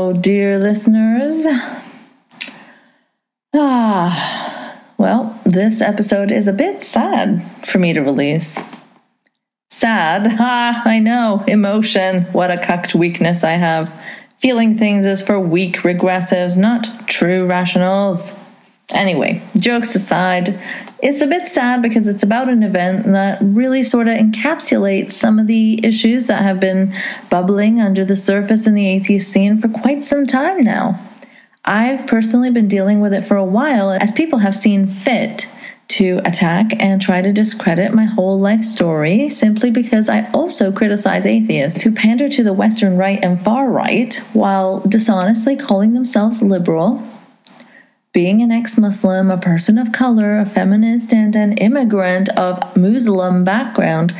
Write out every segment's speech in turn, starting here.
Hello, dear listeners. Well, this episode is a bit sad for me to release. Sad? I know. Emotion. What a cucked weakness I have. Feeling things is for weak regressives, not true rationals. Anyway, jokes aside, it's a bit sad because it's about an event that really sort of encapsulates some of the issues that have been bubbling under the surface in the atheist scene for quite some time now. I've personally been dealing with it for a while as people have seen fit to attack and try to discredit my whole life story simply because I also criticize atheists who pander to the Western right and far right while dishonestly calling themselves liberal. Being an ex-Muslim, a person of color, a feminist, and an immigrant of Muslim background,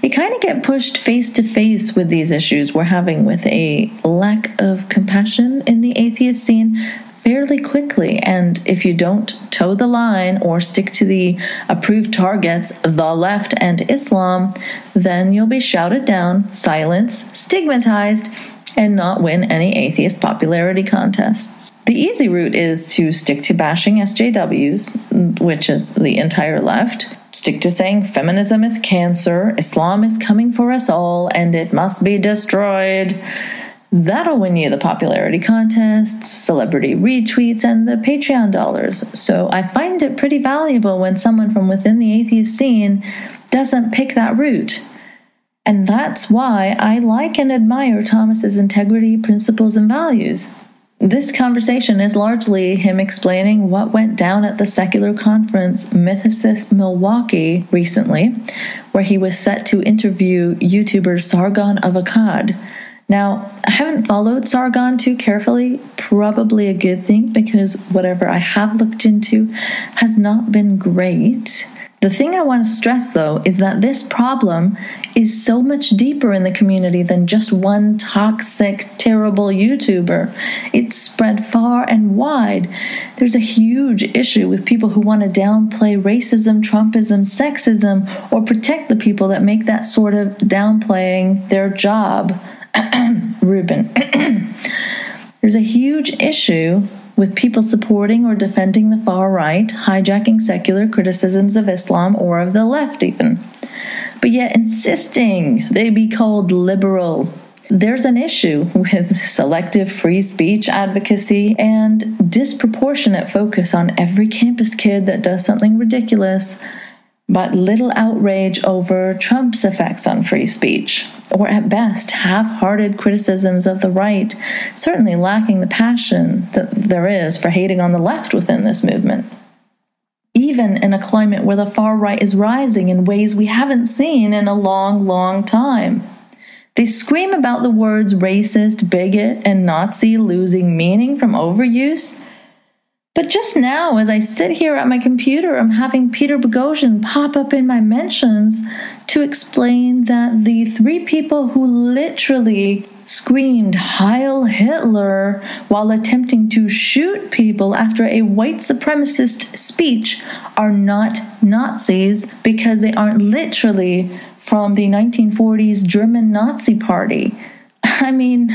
you kind of get pushed face to face with these issues we're having with a lack of compassion in the atheist scene fairly quickly. And if you don't toe the line or stick to the approved targets, the left and Islam, then you'll be shouted down, silenced, stigmatized, and not win any atheist popularity contests. The easy route is to stick to bashing SJWs, which is the entire left. Stick to saying feminism is cancer, Islam is coming for us all, and it must be destroyed. That'll win you the popularity contests, celebrity retweets, and the Patreon dollars. So I find it pretty valuable when someone from within the atheist scene doesn't pick that route. And that's why I like and admire Thomas's integrity, principles, and values. This conversation is largely him explaining what went down at the secular conference Mythicist Milwaukee recently, where he was set to interview Youtuber Sargon of Akkad. Now, I haven't followed Sargon too carefully, probably a good thing because whatever I have looked into has not been great. The thing I want to stress, though, is that this problem is so much deeper in the community than just one toxic, terrible YouTuber. It's spread far and wide. There's a huge issue with people who want to downplay racism, Trumpism, sexism, or protect the people that make that sort of downplaying their job. Ruben. There's a huge issue with people supporting or defending the far right, hijacking secular criticisms of Islam or of the left even, but yet insisting they be called liberal. There's an issue with selective free speech advocacy and disproportionate focus on every campus kid that does something ridiculous, but little outrage over Trump's effects on free speech, or at best half-hearted criticisms of the right, certainly lacking the passion that there is for hating on the left within this movement. Even in a climate where the far right is rising in ways we haven't seen in a long, long time. They scream about the words racist, bigot, and Nazi losing meaning from overuse. But just now, as I sit here at my computer, I'm having Peter Boghossian pop up in my mentions to explain that the three people who literally screamed Heil Hitler while attempting to shoot people after a white supremacist speech are not Nazis because they aren't literally from the 1940s German Nazi Party. I mean,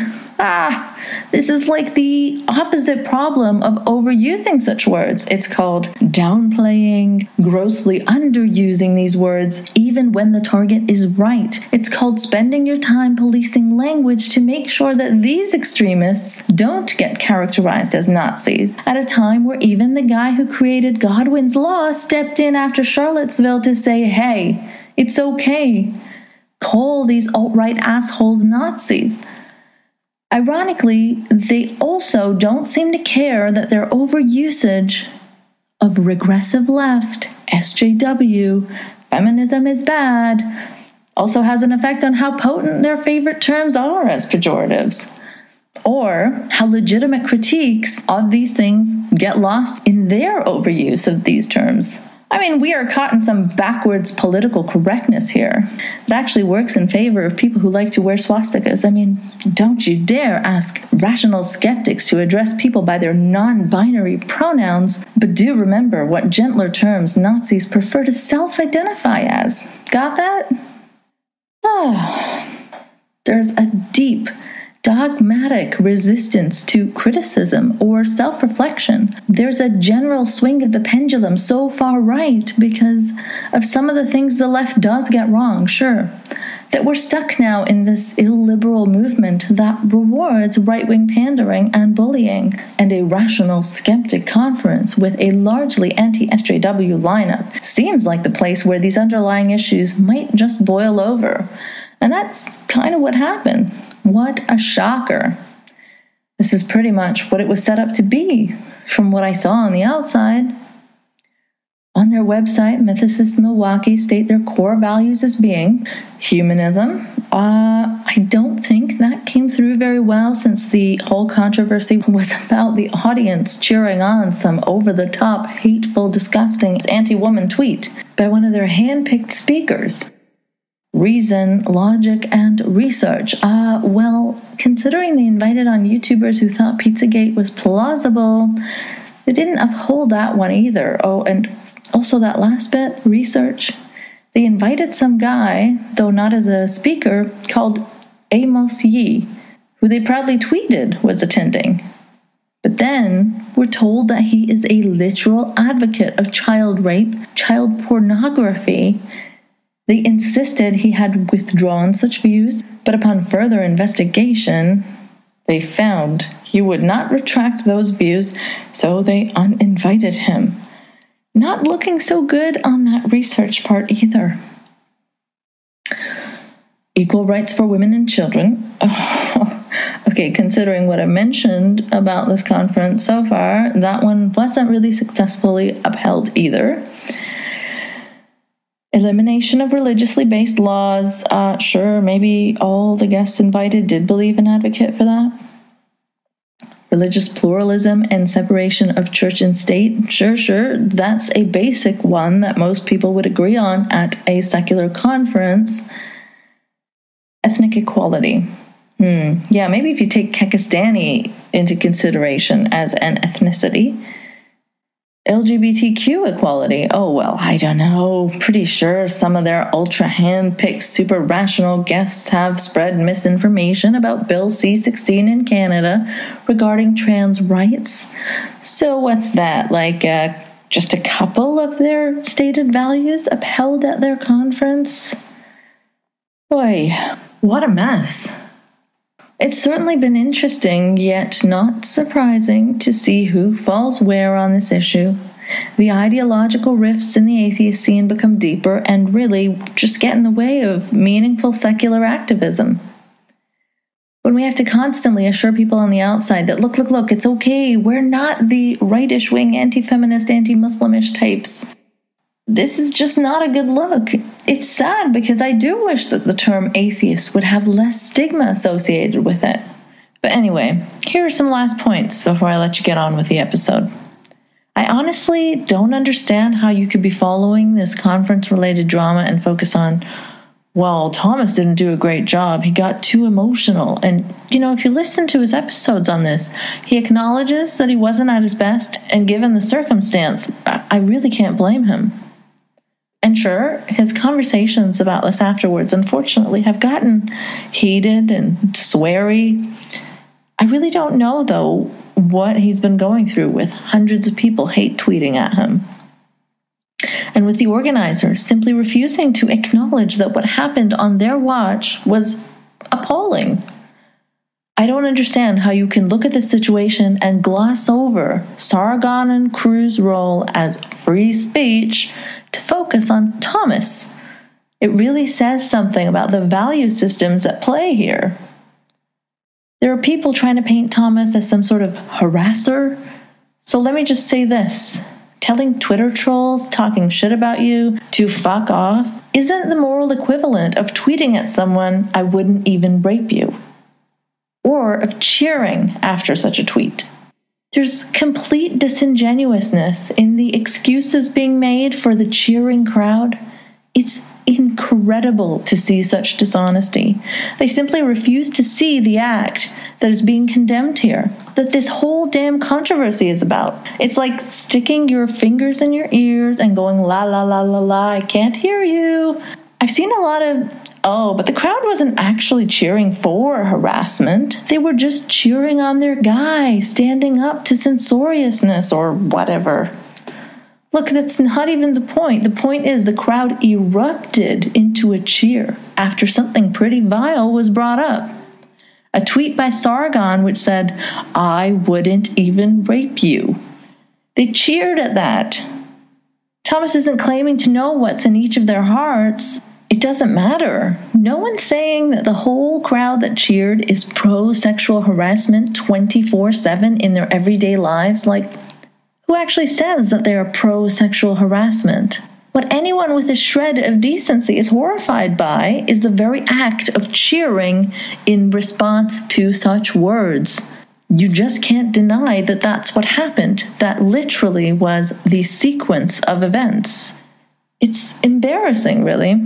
this is like the opposite problem of overusing such words. It's called downplaying, grossly underusing these words, even when the target is right. It's called spending your time policing language to make sure that these extremists don't get characterized as Nazis, at a time where even the guy who created Godwin's Law stepped in after Charlottesville to say, hey, it's okay. Call these alt-right assholes Nazis. Ironically, they also don't seem to care that their overusage of regressive left, SJW, feminism is bad, also has an effect on how potent their favorite terms are as pejoratives, or how legitimate critiques of these things get lost in their overuse of these terms. I mean, we are caught in some backwards political correctness here. It actually works in favor of people who like to wear swastikas. I mean, don't you dare ask rational skeptics to address people by their non-binary pronouns, but do remember what gentler terms Nazis prefer to self-identify as. Got that? There's a deep dogmatic resistance to criticism or self-reflection. There's a general swing of the pendulum so far right because of some of the things the left does get wrong, sure, that we're stuck now in this illiberal movement that rewards right-wing pandering and bullying, and a rational skeptic conference with a largely anti-SJW lineup seems like the place where these underlying issues might just boil over. And that's kind of what happened. What a shocker. This is pretty much what it was set up to be, from what I saw on the outside. On their website, Mythicist Milwaukee state their core values as being humanism. I don't think that came through very well, since the whole controversy was about the audience cheering on some over-the-top, hateful, disgusting anti-woman tweet by one of their hand-picked speakers. Reason, logic, and research. Well, considering they invited on YouTubers who thought Pizzagate was plausible, they didn't uphold that one either. Oh, and also that last bit, research. They invited some guy, though not as a speaker, called Amos Yee, who they proudly tweeted was attending. But then we're told that he is a literal advocate of child rape, child pornography. They insisted he had withdrawn such views, but upon further investigation, they found he would not retract those views, so they uninvited him. Not looking so good on that research part either. Equal rights for women and children. Okay, considering what I mentioned about this conference so far, that one wasn't really successfully upheld either. Elimination of religiously based laws. Sure, maybe all the guests invited did believe and advocate for that. Religious pluralism and separation of church and state. Sure, that's a basic one that most people would agree on at a secular conference. Ethnic equality. Yeah, maybe if you take Kekistani into consideration as an ethnicity. LGBTQ equality. Oh, well, I don't know. Pretty sure some of their ultra hand-picked super rational guests have spread misinformation about Bill C-16 in Canada regarding trans rights. So what's that? Like just a couple of their stated values upheld at their conference? Boy, what a mess. It's certainly been interesting, yet not surprising, to see who falls where on this issue. The ideological rifts in the atheist scene become deeper and really just get in the way of meaningful secular activism. When we have to constantly assure people on the outside that, look, it's okay, we're not the rightish wing, anti-feminist, anti-Muslimish types. This is just not a good look. It's sad because I do wish that the term atheist would have less stigma associated with it. But anyway, here are some last points before I let you get on with the episode. I honestly don't understand how you could be following this conference-related drama and focus on, well, Thomas didn't do a great job. He got too emotional. And, if you listen to his episodes on this, he acknowledges that he wasn't at his best, and given the circumstance, I really can't blame him. And sure, his conversations about this afterwards, unfortunately, have gotten heated and sweary. I really don't know, though, what he's been going through with hundreds of people hate tweeting at him. And with the organizers simply refusing to acknowledge that what happened on their watch was appalling. I don't understand how you can look at this situation and gloss over Sargon and crew's role as free speech to focus on Thomas. It really says something about the value systems at play here. There are people trying to paint Thomas as some sort of harasser. So let me just say this. Telling Twitter trolls talking shit about you to fuck off isn't the moral equivalent of tweeting at someone, "I wouldn't even rape you," or of cheering after such a tweet. There's complete disingenuousness in the excuses being made for the cheering crowd. It's incredible to see such dishonesty. They simply refuse to see the act that is being condemned here, that this whole damn controversy is about. It's like sticking your fingers in your ears and going, la, la, la, la, la, I can't hear you. I've seen a lot of Oh, but the crowd wasn't actually cheering for harassment. They were just cheering on their guy, standing up to censoriousness or whatever. Look, that's not even the point. The point is the crowd erupted into a cheer after something pretty vile was brought up. A tweet by Sargon which said, "I wouldn't even rape you." They cheered at that. Thomas isn't claiming to know what's in each of their hearts. It doesn't matter. No one's saying that the whole crowd that cheered is pro-sexual harassment 24/7 in their everyday lives. Like, who actually says that they are pro-sexual harassment? What anyone with a shred of decency is horrified by is the very act of cheering in response to such words. You just can't deny that that's what happened. That literally was the sequence of events. It's embarrassing, really.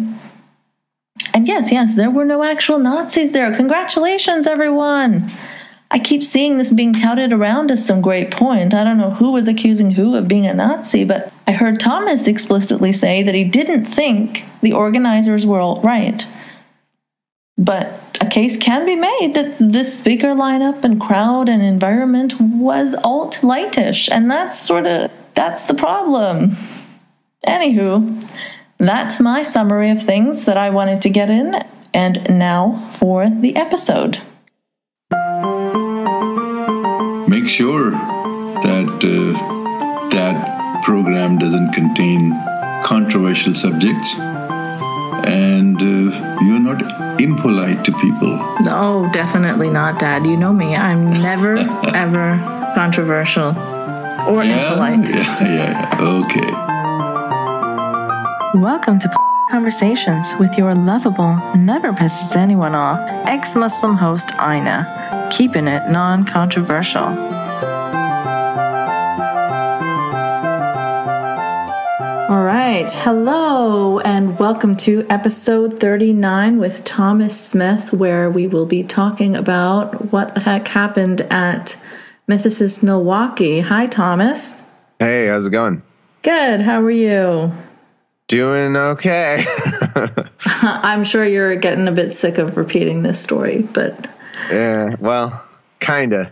And yes, there were no actual Nazis there. Congratulations, everyone! I keep seeing this being touted around as some great point. I don't know who was accusing who of being a Nazi, but I heard Thomas explicitly say that he didn't think the organizers were alt-right. But a case can be made that this speaker lineup and crowd and environment was alt-lightish, and that's the problem. Anywho, that's my summary of things that I wanted to get in, and now for the episode. Make sure that that program doesn't contain controversial subjects, and you're not impolite to people. No, definitely not, Dad. You know me. I'm never, ever controversial or impolite. Yeah. Okay. Welcome to Conversations with your lovable, never pisses anyone off, ex-Muslim host Aina, keeping it non-controversial. All right, hello, and welcome to episode 39 with Thomas Smith, where we will be talking about what the heck happened at Mythicist Milwaukee. Hi, Thomas. Hey, how's it going? Good, how are you? Doing okay. I'm sure you're getting a bit sick of repeating this story, but... Yeah, well, kinda.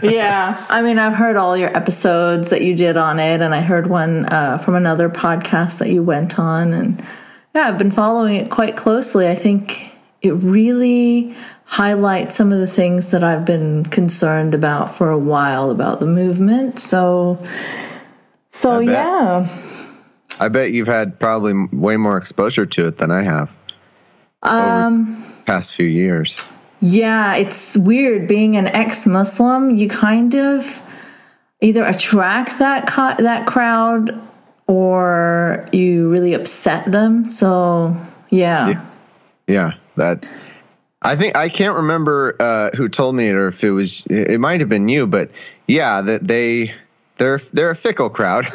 Yeah, I mean, I've heard all your episodes that you did on it, and I heard one from another podcast that you went on, and yeah, I've been following it quite closely. I think it really highlights some of the things that I've been concerned about for a while about the movement, so yeah. I bet you've had probably way more exposure to it than I have over the past few years. Yeah, it's weird. Being an ex-Muslim, you kind of either attract that crowd or you really upset them. So, yeah. Yeah, that... I think I can't remember who told me it, or if it might have been you, but yeah, that they're a fickle crowd.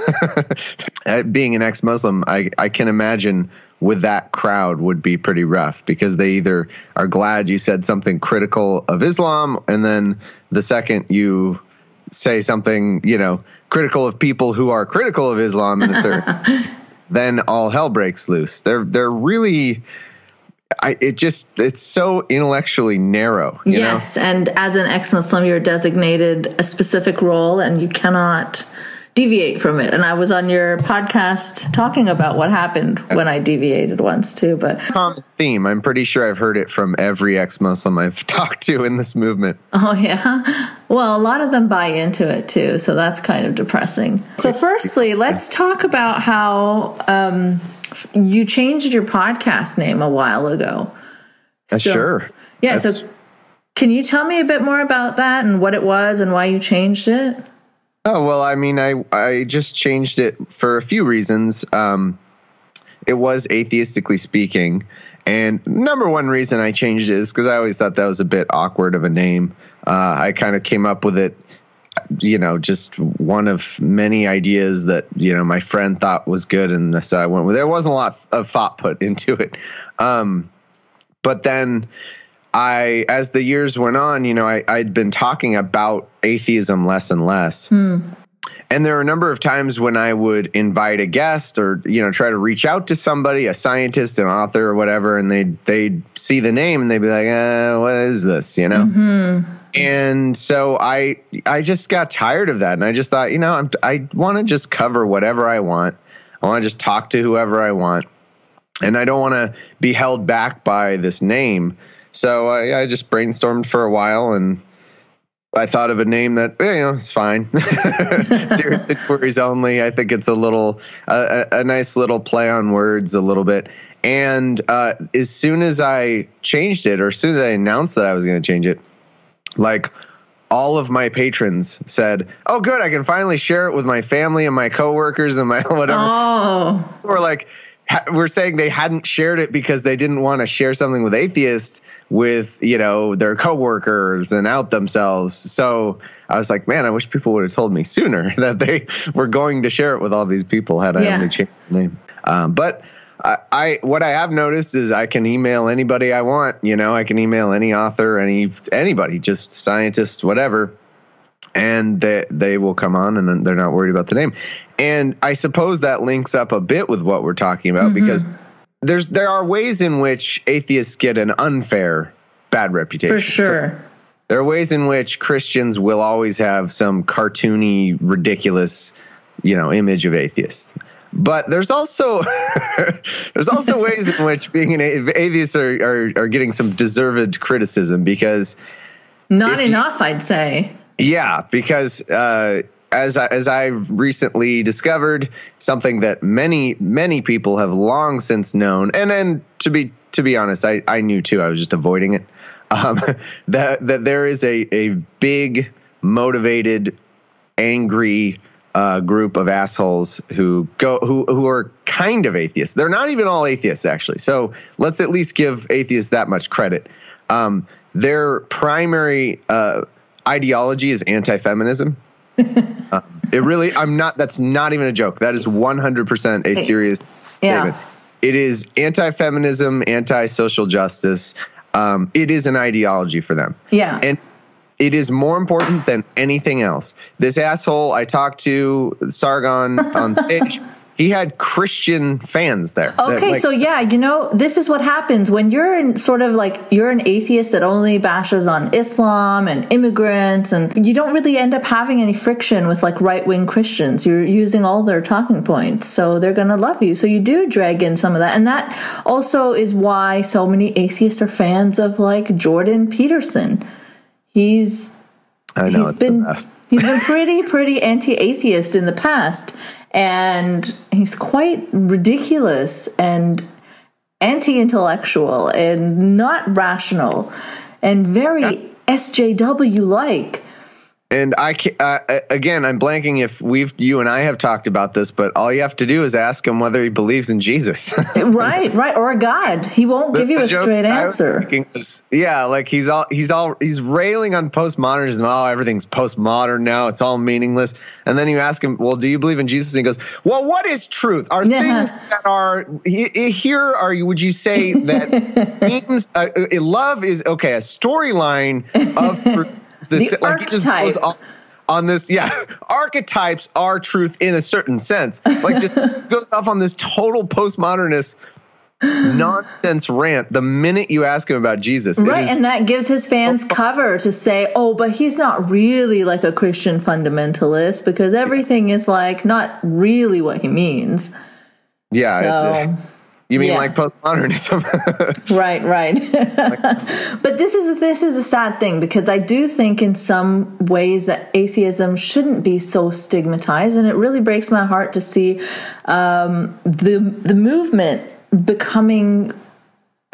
Being an ex-Muslim, I can imagine with that crowd would be pretty rough, because they either are glad you said something critical of Islam, and then the second you say something, critical of people who are critical of Islam in a certain, then all hell breaks loose. They're really... it's so intellectually narrow. Yes, and as an ex-Muslim, you're designated a specific role, and you cannot deviate from it. And I was on your podcast talking about what happened when I deviated once too. But common theme. I'm pretty sure I've heard it from every ex-Muslim I've talked to in this movement. Oh yeah, well, a lot of them buy into it too, so that's kind of depressing. So, firstly, let's talk about how. You changed your podcast name a while ago. Sure. Yeah. So can you tell me a bit more about that and what it was and why you changed it? Oh, well, I mean, I just changed it for a few reasons. It was atheistically speaking. And number one reason I changed it is because I always thought that was a bit awkward of a name. I kind of came up with it, just one of many ideas that, my friend thought was good. And so I went with it. There wasn't a lot of thought put into it. But then as the years went on, I'd been talking about atheism less and less. And there are a number of times when I would invite a guest or, try to reach out to somebody, a scientist, an author or whatever, and they'd see the name and they'd be like, what is this, Mm-hmm. And so I just got tired of that. And I just thought, I want to just cover whatever I want. I want to just talk to whoever I want. And I don't want to be held back by this name. So I just brainstormed for a while, and I thought of a name that, it's fine. Serious Inquiries Only. I think it's a little, a nice little play on words a little bit. And as soon as I changed it, or as soon as I announced that I was going to change it, like all of my patrons said, "Oh, good, I can finally share it with my family and my coworkers and my whatever." Oh. Or like, we're saying they hadn't shared it because they didn't want to share something with atheists with, their coworkers and out themselves. So I was like, man, I wish people would have told me sooner that they were going to share it with all these people had I only changed the name. But what I have noticed is I can email anybody I want. I can email any author, anybody, just scientists, whatever, and they will come on, and they're not worried about the name. And I suppose that links up a bit with what we're talking about, because there are ways in which atheists get an unfair bad reputation. For sure. So there are ways in which Christians will always have some cartoony, ridiculous, image of atheists. But there's also ways in which being an atheist are getting some deserved criticism, because not enough, I'd say. Yeah, because as I've recently discovered, something that many people have long since known, and then to be honest, I knew too. I was just avoiding it. That there is a big, motivated, angry group of assholes who are kind of atheists. They're not even all atheists, actually. So let's at least give atheists that much credit. Their primary ideology is anti-feminism. That's not even a joke. That is 100% a serious statement. It is anti-feminism, anti-social justice. It is an ideology for them. Yeah. And it is more important than anything else. This asshole I talked to, Sargon, on stage, he had Christian fans there. Okay, so this is what happens when you're you're an atheist that only bashes on Islam and immigrants, and you don't really end up having any friction with right-wing Christians. You're using all their talking points, so they're going to love you. So you do drag in some of that. And that also is why so many atheists are fans of Jordan Peterson. He's been pretty anti-atheist in the past, and he's quite ridiculous and anti-intellectual and not rational and very SJW-like. And again, I'm blanking if you and I have talked about this, but all you have to do is ask him whether he believes in Jesus. Right, or God. He won't give you a straight answer. He's railing on postmodernism. Oh, everything's postmodern now. It's all meaningless. And then you ask him, well, do you believe in Jesus? And he goes, well, what is truth? Are things that are here? Would you say that means love is a storyline of truth? The archetype. On this, archetypes are truth in a certain sense. Just goes off on this total postmodernist nonsense rant the minute you ask him about Jesus. Right, and that gives his fans cover to say, oh, but he's not really a Christian fundamentalist, because everything is not really what he means. Yeah. You mean postmodernism? Right. But this is a sad thing, because I do think in some ways that atheism shouldn't be so stigmatized, and it really breaks my heart to see the movement becoming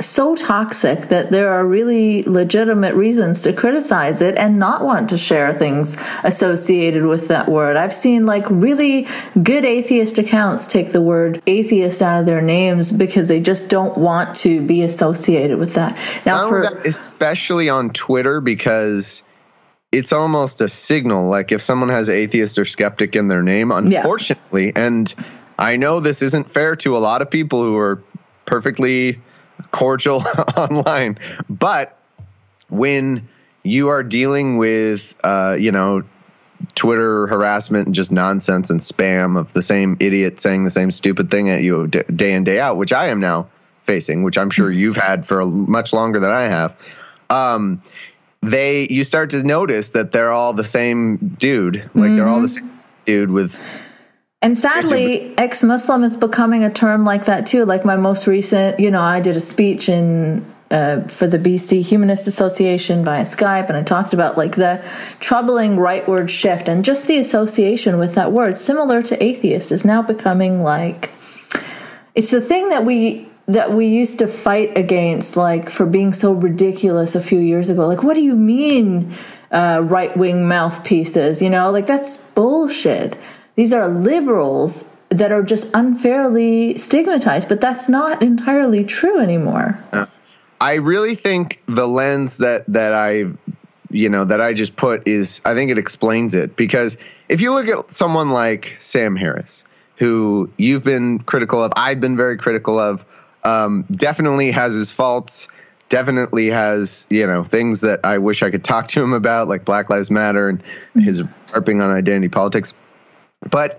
so toxic that there are really legitimate reasons to criticize it and not want to share things associated with that word. I've seen really good atheist accounts take the word atheist out of their names because they just don't want to be associated with that. Now, especially on Twitter, because it's almost a signal. If someone has atheist or skeptic in their name, unfortunately, and I know this isn't fair to a lot of people who are perfectly cordial online, but when you are dealing with Twitter harassment and just nonsense and spam of the same idiot saying the same stupid thing at you day in, day out, which I am now facing, which I'm sure you've had for much longer than I have. You start to notice that they're all the same dude. Like they're all the same dude with. And sadly, ex-Muslim is becoming a term like that too. Like my most recent, I did a speech for the BC Humanist Association via Skype, and I talked about like the troubling rightward shift and just the association with that word, similar to atheist, is now becoming like it's the thing that we used to fight against, like for being so ridiculous a few years ago. Like, what do you mean right-wing mouthpieces? Like that's bullshit. These are liberals that are just unfairly stigmatized, but that's not entirely true anymore. I really think the lens that I just put is, I think it explains it, because if you look at someone like Sam Harris, who you've been critical of, I've been very critical of, definitely has his faults, definitely has, things that I wish I could talk to him about, like Black Lives Matter and his harping on identity politics. But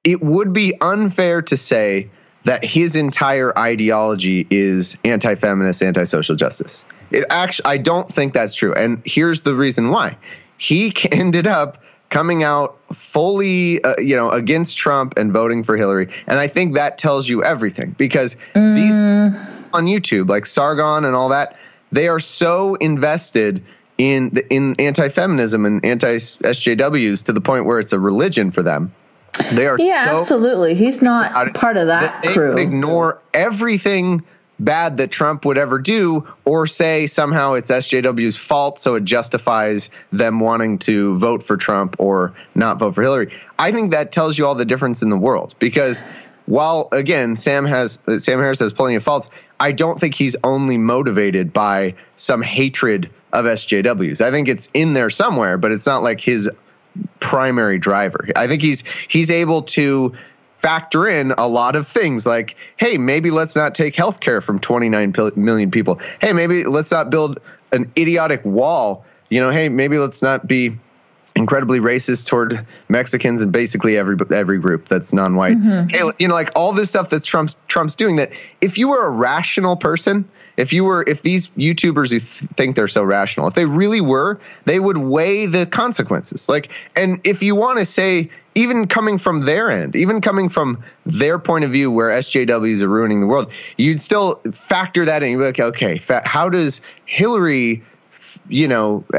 it would be unfair to say that his entire ideology is anti-feminist, anti-social justice. I don't think that's true. And here's the reason why. He ended up coming out fully, against Trump and voting for Hillary. And I think that tells you everything, because these on YouTube, like Sargon and all that, they are so invested in anti-feminism and anti-SJWs to the point where it's a religion for them. They are absolutely. He's not part of that crew. They would ignore everything bad that Trump would ever do, or say somehow it's SJW's fault, so it justifies them wanting to vote for Trump or not vote for Hillary. I think that tells you all the difference in the world, because while, again, Sam Harris has plenty of faults, I don't think he's only motivated by some hatred of SJWs. I think it's in there somewhere, but it's not like his primary driver. I think he's able to factor in a lot of things, like, hey, maybe let's not take healthcare from 29 million people. Hey, maybe let's not build an idiotic wall. Hey, maybe let's not be incredibly racist toward Mexicans and basically every group that's non-white. Hey, like all this stuff that Trump's doing, that if you were a rational person, if these YouTubers who think they're so rational, if they really were, they would weigh the consequences. Like, and if you want to say, even coming from their end, even coming from their point of view where SJWs are ruining the world, you'd still factor that in. You'd be like, okay, how does Hillary,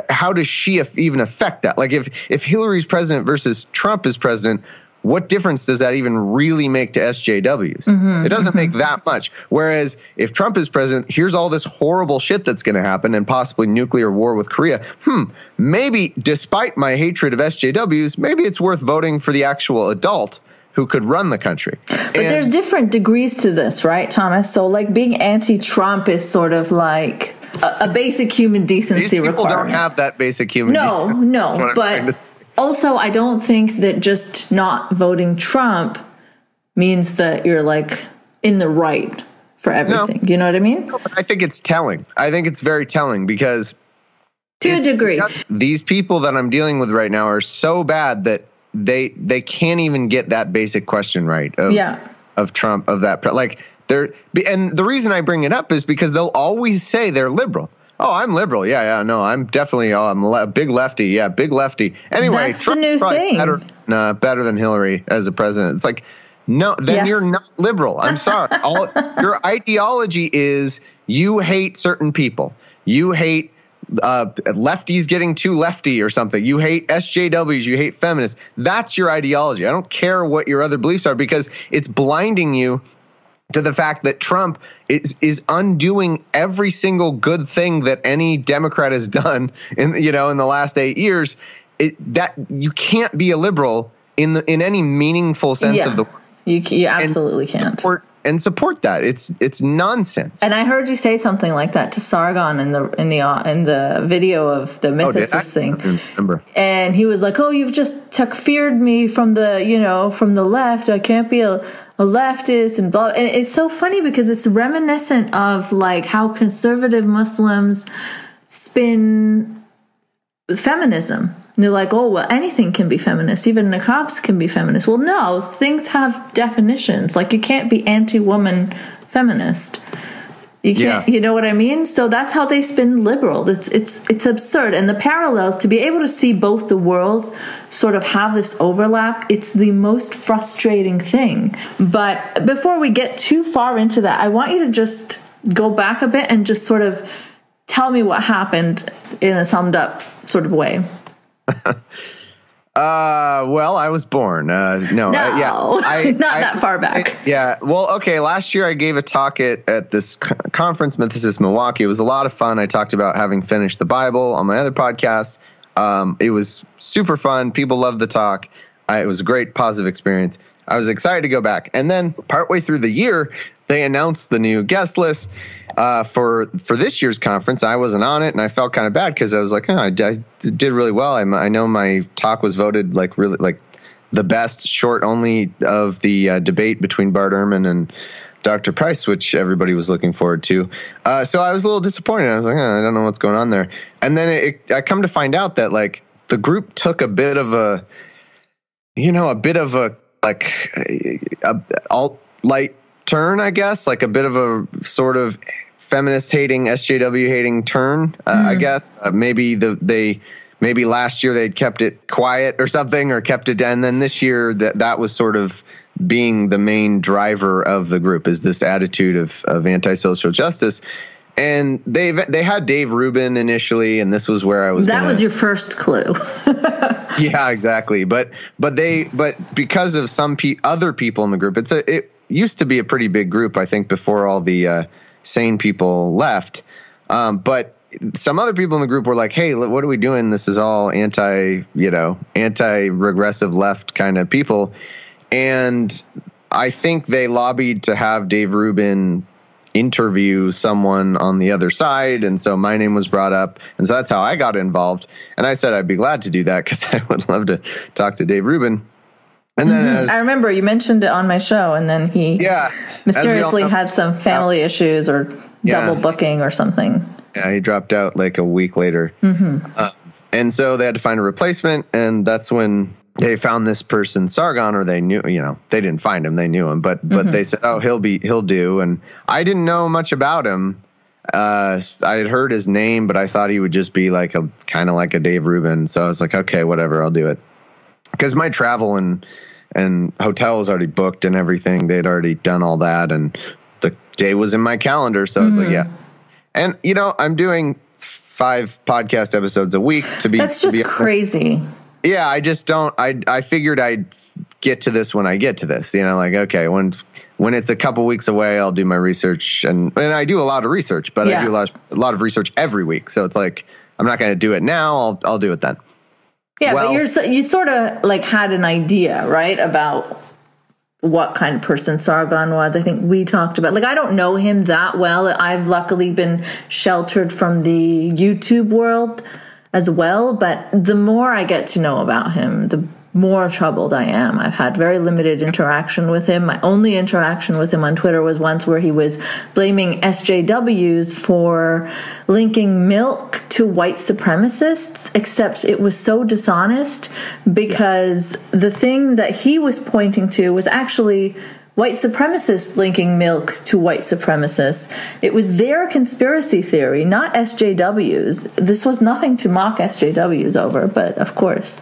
how does she even affect that? Like, if Hillary's president versus Trump is president, what difference does that even really make to SJWs? It doesn't make that much. Whereas if Trump is president, here's all this horrible shit that's going to happen, and possibly nuclear war with Korea. Maybe despite my hatred of SJWs, maybe it's worth voting for the actual adult who could run the country. But there's different degrees to this, right, Thomas? So like being anti-Trump is sort of like a basic human decency requirement. People don't have that basic human decency. No, but also, I don't think that just not voting Trump means that you're like in the right for everything. No. You know what I mean? No, but I think it's telling. I think it's very telling, because to a degree, these people that I'm dealing with right now are so bad that they can't even get that basic question right of Trump, of that. Like and the reason I bring it up is because they'll always say they're liberal. Oh, I'm liberal. Yeah, no, I'm definitely. I'm a big lefty. Yeah, big lefty. Anyway, that's Trump's the new thing. Better than Hillary as a president. It's like, no, then you're not liberal. I'm sorry. Your ideology is you hate certain people. You hate lefties getting too lefty or something. You hate SJWs. You hate feminists. That's your ideology. I don't care what your other beliefs are, because it's blinding you to the fact that Trump is undoing every single good thing that any Democrat has done in the last 8 years. That you can't be a liberal in any meaningful sense of the word. You absolutely can't. Support that. It's nonsense. And I heard you say something like that to Sargon in the video of the Mythicist thing. I don't remember. And he was like, "Oh, you've just takfired me from the left. I can't be a leftist," and blah. And it's so funny because it's reminiscent of like how conservative Muslims spin feminism. And they're like, oh, well, anything can be feminist. Even niqabs can be feminist. Well, no, things have definitions. Like, you can't be anti-woman feminist. You can't, you know what I mean? So that's how they spin liberal. It's absurd. And the parallels, to be able to see both the worlds sort of have this overlap, it's the most frustrating thing. But before we get too far into that, I want you to just go back a bit and just sort of tell me what happened in a summed up sort of way. Well, I was born. Not that far back. Well, okay. Last year I gave a talk at this conference, Mythicist Milwaukee. It was a lot of fun. I talked about having finished the Bible on my other podcast. It was super fun. People loved the talk. It was a great positive experience. I was excited to go back. And then partway through the year, they announced the new guest list for this year's conference. I wasn't on it, and I felt kind of bad because I was like, I did really well. I know my talk was voted really the best short only of the debate between Bart Ehrman and Dr. Price, which everybody was looking forward to. So I was a little disappointed. I was like, I don't know what's going on there. And then I come to find out that like the group took a bit of a alt-light turn, I guess, like a bit of a sort of feminist hating, SJW hating turn, I guess. Maybe last year they'd kept it quiet or something, or kept it, and then this year that was sort of being the main driver of the group, is this attitude of anti-social justice. And they had Dave Rubin initially, and this was where I was. That was your first clue. Yeah, exactly. But because of some other people in the group, it used to be a pretty big group, I think, before all the sane people left. But some other people in the group were like, "Hey, what are we doing? This is all anti-regressive left kind of people." And I think they lobbied to have Dave Rubin interview someone on the other side, and so my name was brought up, and so that's how I got involved. And I said I'd be glad to do that because I would love to talk to Dave Rubin. And then I remember you mentioned it on my show, and then he mysteriously had some family issues or double booking or something. Yeah, he dropped out like a week later. And so they had to find a replacement, and that's when they found this person, Sargon, or they knew, they didn't find him, they knew him, but they said, oh, he'll do. And I didn't know much about him. I had heard his name, but I thought he would just be like kind of like a Dave Rubin. So I was like, okay, whatever, I'll do it. Because my travel and hotel was already booked and everything. They'd already done all that, and the day was in my calendar. So I was like, yeah. And, I'm doing 5 podcast episodes a week to be. That's just crazy. Yeah, I just don't. I figured I'd get to this when I get to this. Okay, when it's a couple weeks away, I'll do my research, and I do a lot of research, but I do a lot of research every week. So it's like I'm not going to do it now. I'll do it then. Yeah, but you sort of like had an idea, right, about what kind of person Sargon was. I think we talked about, I don't know him that well. I've luckily been sheltered from the YouTube world as well, but the more I get to know about him, the more troubled I am. I've had very limited interaction with him. My only interaction with him on Twitter was once where he was blaming SJWs for linking milk to white supremacists, except it was so dishonest because the thing that he was pointing to was actually white supremacists linking milk to white supremacists. It was their conspiracy theory, not SJWs. This was nothing to mock SJWs over, but of course.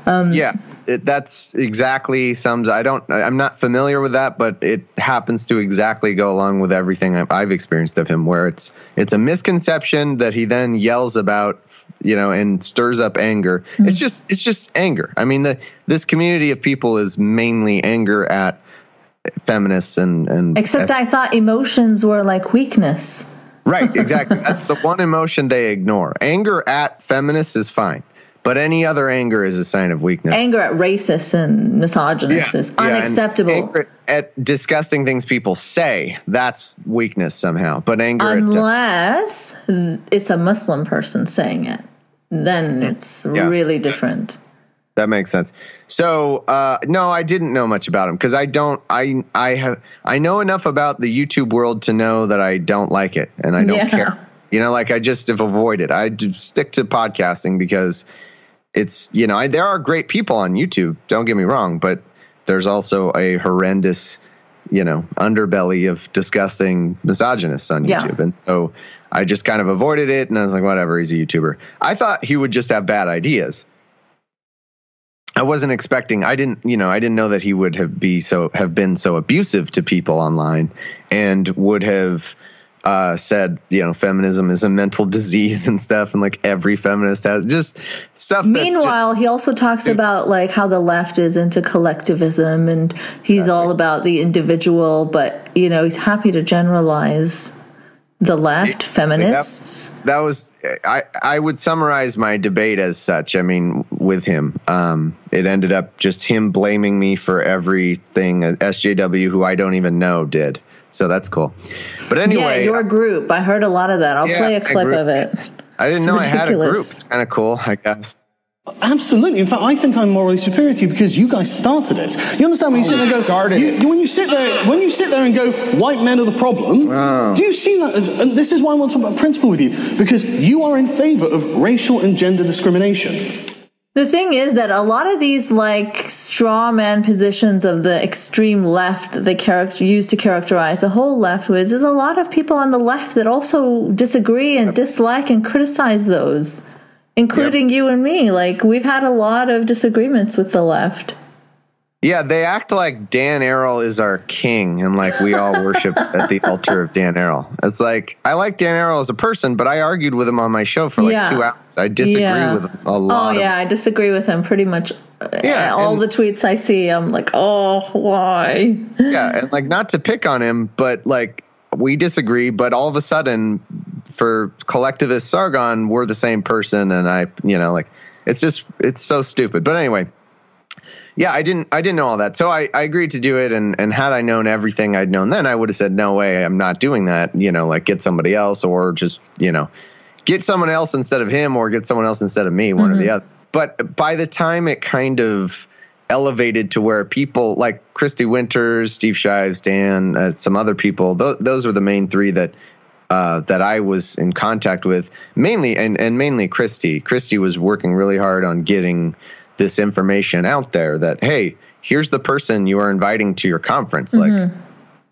That's exactly I'm not familiar with that, but it happens to exactly go along with everything I've experienced of him, where it's a misconception that he then yells about, and stirs up anger. It's just anger. I mean, this community of people is mainly anger at feminists and except I thought emotions were like weakness. Right, exactly. That's the one emotion they ignore. Anger at feminists is fine, but any other anger is a sign of weakness. Anger at racists and misogynists is unacceptable. Anger at disgusting things people say, that's weakness somehow. But anger unless it's a Muslim person saying it, then it's really different. That makes sense. So, no, I didn't know much about him because I know enough about the YouTube world to know that I don't like it and I don't care. I just have avoided. I stick to podcasting because it's, there are great people on YouTube, don't get me wrong, but there's also a horrendous, underbelly of disgusting misogynists on YouTube. And so I just kind of avoided it, and I was like, whatever, he's a YouTuber. I thought he would just have bad ideas. I wasn't expecting, I didn't know that he would have been so abusive to people online, and would have said, feminism is a mental disease and stuff, and like every feminist has just stuff. Meanwhile, he also talks about like how the left is into collectivism, and he's all about the individual, but he's happy to generalize the left, feminists. That was, I would summarize my debate as such. I mean, with him, it ended up just him blaming me for everything SJW, who I don't even know, did. So that's cool. But anyway. Yeah, your group. I heard a lot of that. I'll play a clip of it. I didn't know I had a group. It's kind of cool, I guess. Absolutely. In fact, I think I'm morally superior to you because you guys started it. You understand when you sit there and go, when you sit there and go, white men are the problem, do you see that as, and this is why I want to talk about principle with you, because you are in favor of racial and gender discrimination. The thing is that a lot of these like straw man positions of the extreme left that they use to characterize the whole left with, there's a lot of people on the left that also disagree and dislike and criticize those, including you and me. Like, we've had a lot of disagreements with the left. Yeah, they act like Dan Arrow is our king, and like we all worship at the altar of Dan Arrow. It's like, I like Dan Arrow as a person, but I argued with him on my show for like 2 hours. I disagree with him a lot. Oh, yeah, I disagree with him pretty much. All the tweets I see, I'm like, oh, why? Yeah, and like, not to pick on him, but like, we disagree, but all of a sudden, for collectivist Sargon, we're the same person, and it's so stupid. But anyway. Yeah, I didn't know all that. So I agreed to do it, and had I known everything I'd known then, I would have said, no way, I'm not doing that. Like, get somebody else, or just, get someone else instead of him, or get someone else instead of me, one or the other. But by the time it kind of elevated to where people like Christy Winters, Steve Shives, Dan, some other people, those were the main three that I was in contact with, mainly, and mainly Christy. Christy was working really hard on getting this information out there that, hey, here's the person you are inviting to your conference. Like,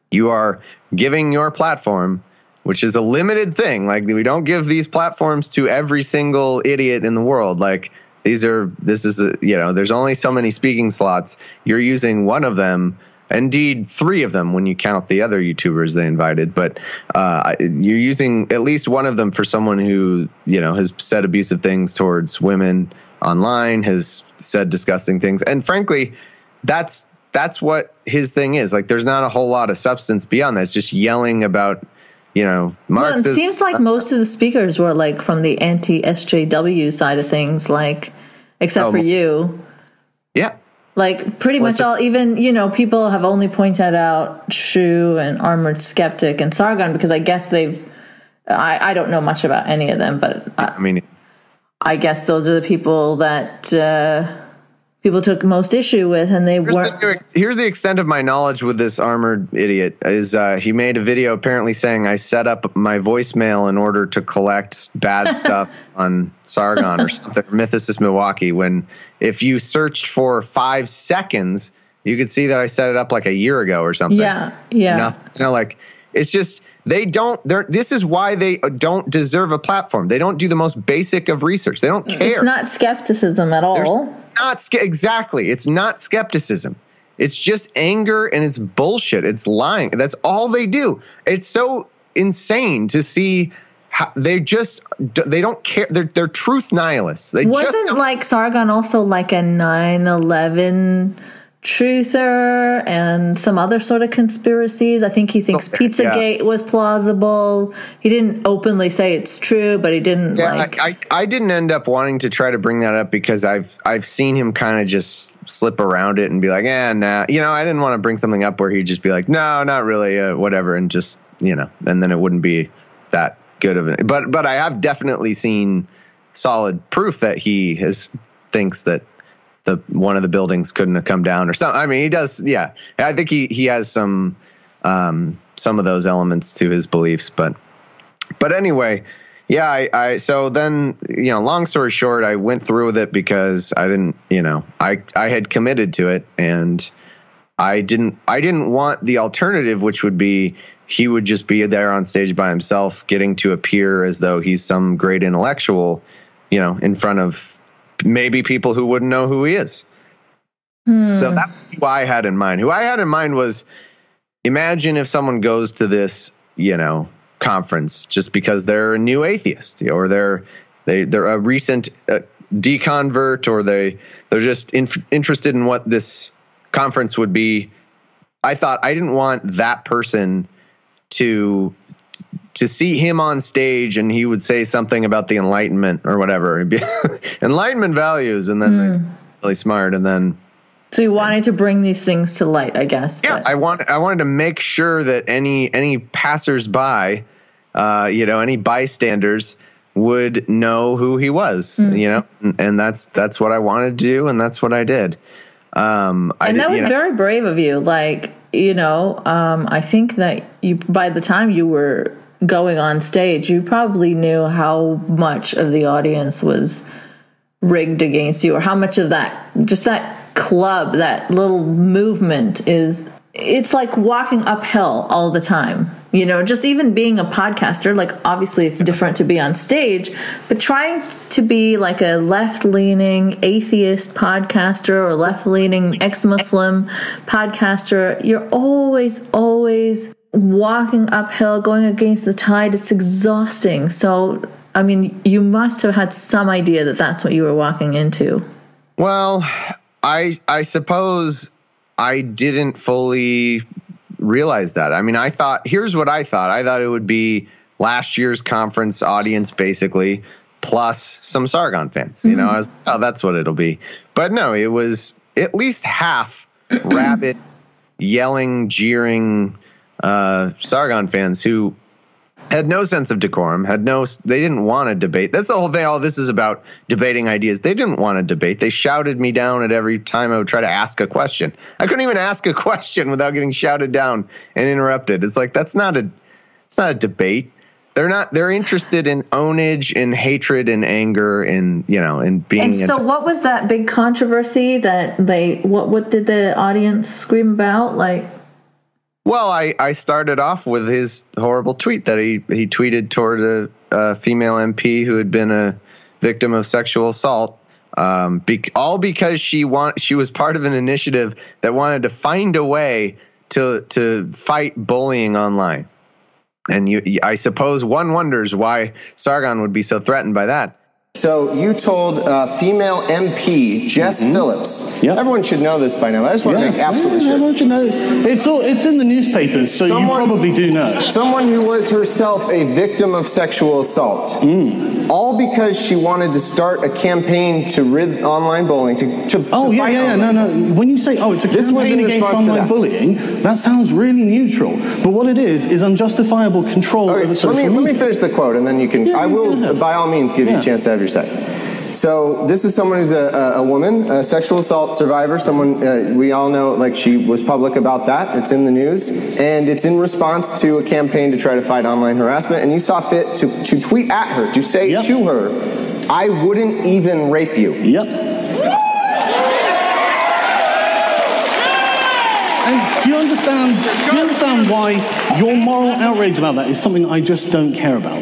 you are giving your platform, which is a limited thing. Like, we don't give these platforms to every single idiot in the world. Like, there's only so many speaking slots. You're using one of them, indeed 3 of them when you count the other YouTubers they invited. But you're using at least one of them for someone who, has said abusive things towards women online, has said disgusting things, and frankly, that's what his thing is. Like, there's not a whole lot of substance beyond that. It's just yelling about, Marxism. Well, it seems like most of the speakers were like from the anti-SJW side of things, like, except for you. Yeah. Like, pretty much all, even, people have only pointed out Shu and Armored Skeptic and Sargon because I guess I don't know much about any of them, but I guess those are the people that people took most issue with, and they weren't. Here's the extent of my knowledge with this armored idiot. Is he made a video apparently saying I set up my voicemail in order to collect bad stuff on Sargon or something, Mythicist Milwaukee, when if you searched for 5 seconds, you could see that I set it up like a year ago or something. Yeah. Nothing, it's just, this is why they don't deserve a platform. They don't do the most basic of research. They don't care. It's not skepticism at all. Exactly. It's not skepticism. It's just anger, and it's bullshit. It's lying. That's all they do. It's so insane to see how they don't care. They're truth nihilists. Wasn't like Sargon also like a 9/11 truther and some other sort of conspiracies? I think he thinks Pizzagate was plausible. He didn't openly say it's true, but he didn't I didn't end up wanting to try to bring that up because I've seen him kind of just slip around it and be like, nah. I didn't want to bring something up where he'd just be like, no, not really, whatever, and just, and then it wouldn't be that good of it. But I have definitely seen solid proof that he thinks that one of the buildings couldn't have come down or something. I mean, he does. Yeah. I think he has some of those elements to his beliefs, but anyway, Yeah, so then, long story short, I went through with it because I didn't, I had committed to it, and I didn't want the alternative, which would be he would just be there on stage by himself, getting to appear as though he's some great intellectual, in front of maybe people who wouldn't know who he is. So that's who I had in mind. Who I had in mind was, imagine if someone goes to this, conference just because they're a new atheist, or they're a recent deconvert, or they're just interested in what this conference would be. I thought I didn't want that person to see him on stage and he would say something about the Enlightenment or whatever. It'd be Enlightenment values, and then they're really smart, and then. So you wanted to bring these things to light, I guess. Yeah, I wanted to make sure that any passersby, any bystanders would know who he was, and that's what I wanted to do, and that's what I did. That was very brave of you. I think that by the time you were going on stage, you probably knew how much of the audience was rigged against you, or how much of that club, that little movement it's like walking uphill all the time. Just even being a podcaster, obviously it's different to be on stage, but trying to be like a left-leaning atheist podcaster or left-leaning ex-Muslim podcaster, you're always walking uphill, going against the tide. It's exhausting. So, you must have had some idea that that's what you were walking into. Well, I suppose I didn't fully realize that. Here's what I thought. I thought it would be last year's conference audience, basically, plus some Sargon fans. That's what it'll be. But no, it was at least half rabid, yelling, jeering Sargon fans who had no sense of decorum, they didn't want to debate. That's the whole thing. All this is about debating ideas. They didn't want to debate. They shouted me down at every time I would try to ask a question. I couldn't even ask a question without getting shouted down and interrupted. It's like, it's not a debate. They're interested in ownage and hatred and anger and, and being. And so what was that big controversy that what did the audience scream about? Well, I started off with his horrible tweet that he tweeted toward a female MP who had been a victim of sexual assault, all because she was part of an initiative that wanted to find a way to fight bullying online. And I suppose one wonders why Sargon would be so threatened by that. So you told female MP Jess Phillips. Yep. Everyone should know this by now. I just want to make absolutely sure. Everyone should know. It's in the newspapers, so you probably do know. Someone who was herself a victim of sexual assault. All because she wanted to start a campaign to rid online bullying. To fight No. When you say, it's a campaign against online bullying, that sounds really neutral. But what it is unjustifiable control over social media. Let me finish the quote, and then you can. I will, by all means, give you a chance to have your say. So this is someone who's a woman, a sexual assault survivor, someone we all know, she was public about that. It's in the news, and it's in response to a campaign to try to fight online harassment, and you saw fit to tweet at her, to say to her, I wouldn't even rape you. Yep. And do you understand why your moral outrage about that is something I just don't care about?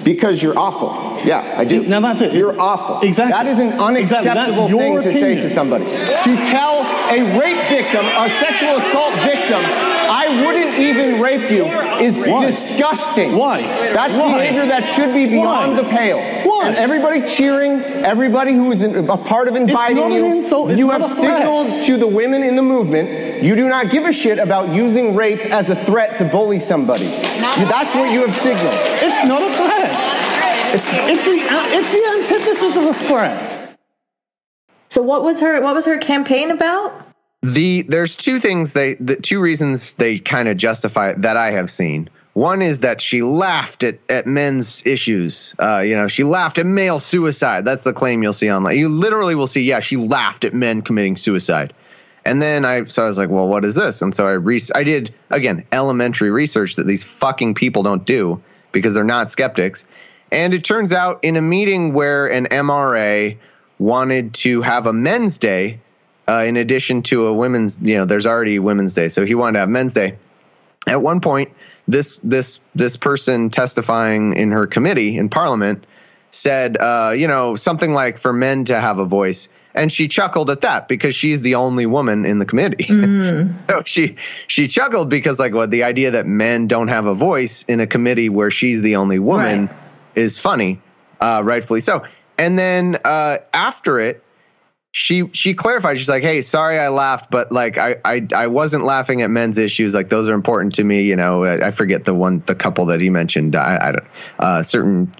Because you're awful. Yeah, I do. Now that's it. You're awful. Exactly. That is an unacceptable thing to say to somebody. To tell a rape victim, a sexual assault victim, I wouldn't even rape you is disgusting. Why? That's behavior that should be beyond the pale. Why? And everybody cheering, everybody who is a part of inviting it's not you, an insult. you have signaled to the women in the movement, you do not give a shit about using rape as a threat to bully somebody. That's what you have signaled. It's not a threat. It's the antithesis of a threat. So what was her campaign about? There's two things two reasons they kind of justify it that I have seen. One is that she laughed at men's issues. She laughed at male suicide. That's the claim you'll see online. You literally will see, she laughed at men committing suicide. And then I was like, well, what is this? And so I did, again, elementary research that these fucking people don't do. because they're not skeptics. And it turns out in a meeting where an MRA wanted to have a men's day, in addition to a women's, there's already Women's Day. So he wanted to have Men's Day. At one point, this person testifying in her committee in Parliament said, something like for men to have a voice. And she chuckled at that because she's the only woman in the committee. So she chuckled because the idea that men don't have a voice in a committee where she's the only woman is funny, rightfully so. And then after it, she clarified. She's like, "Hey, sorry I laughed, but I wasn't laughing at men's issues. Like those are important to me. I forget the couple that he mentioned. I don't certain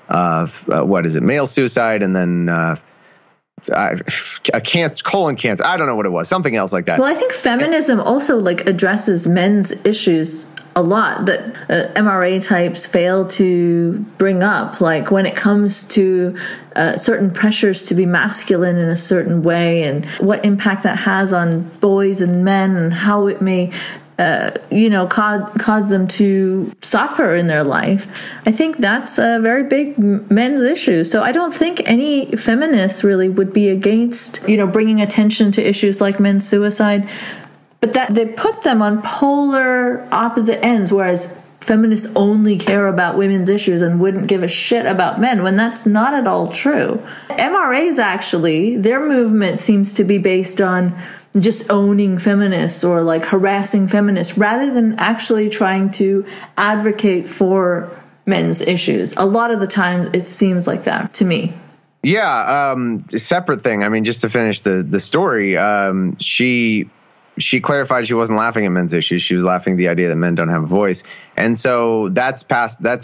what is it? Male suicide, and then colon cancer. I don't know what it was. Something else like that. Well, I think feminism also addresses men's issues a lot that MRA types fail to bring up, like when it comes to certain pressures to be masculine in a certain way and what impact that has on boys and men and how it may cause them to suffer in their life. I think that's a very big men's issue. So I don't think any feminists really would be against, bringing attention to issues like men's suicide, but that they put them on polar opposite ends, whereas feminists only care about women's issues and wouldn't give a shit about men, when that's not at all true. MRAs, actually, their movement seems to be based on just owning feminists or harassing feminists rather than actually trying to advocate for men's issues. A lot of the time it seems like that to me. Yeah. Separate thing. I mean, just to finish the story, she clarified she wasn't laughing at men's issues. She was laughing at the idea that men don't have a voice. And so that's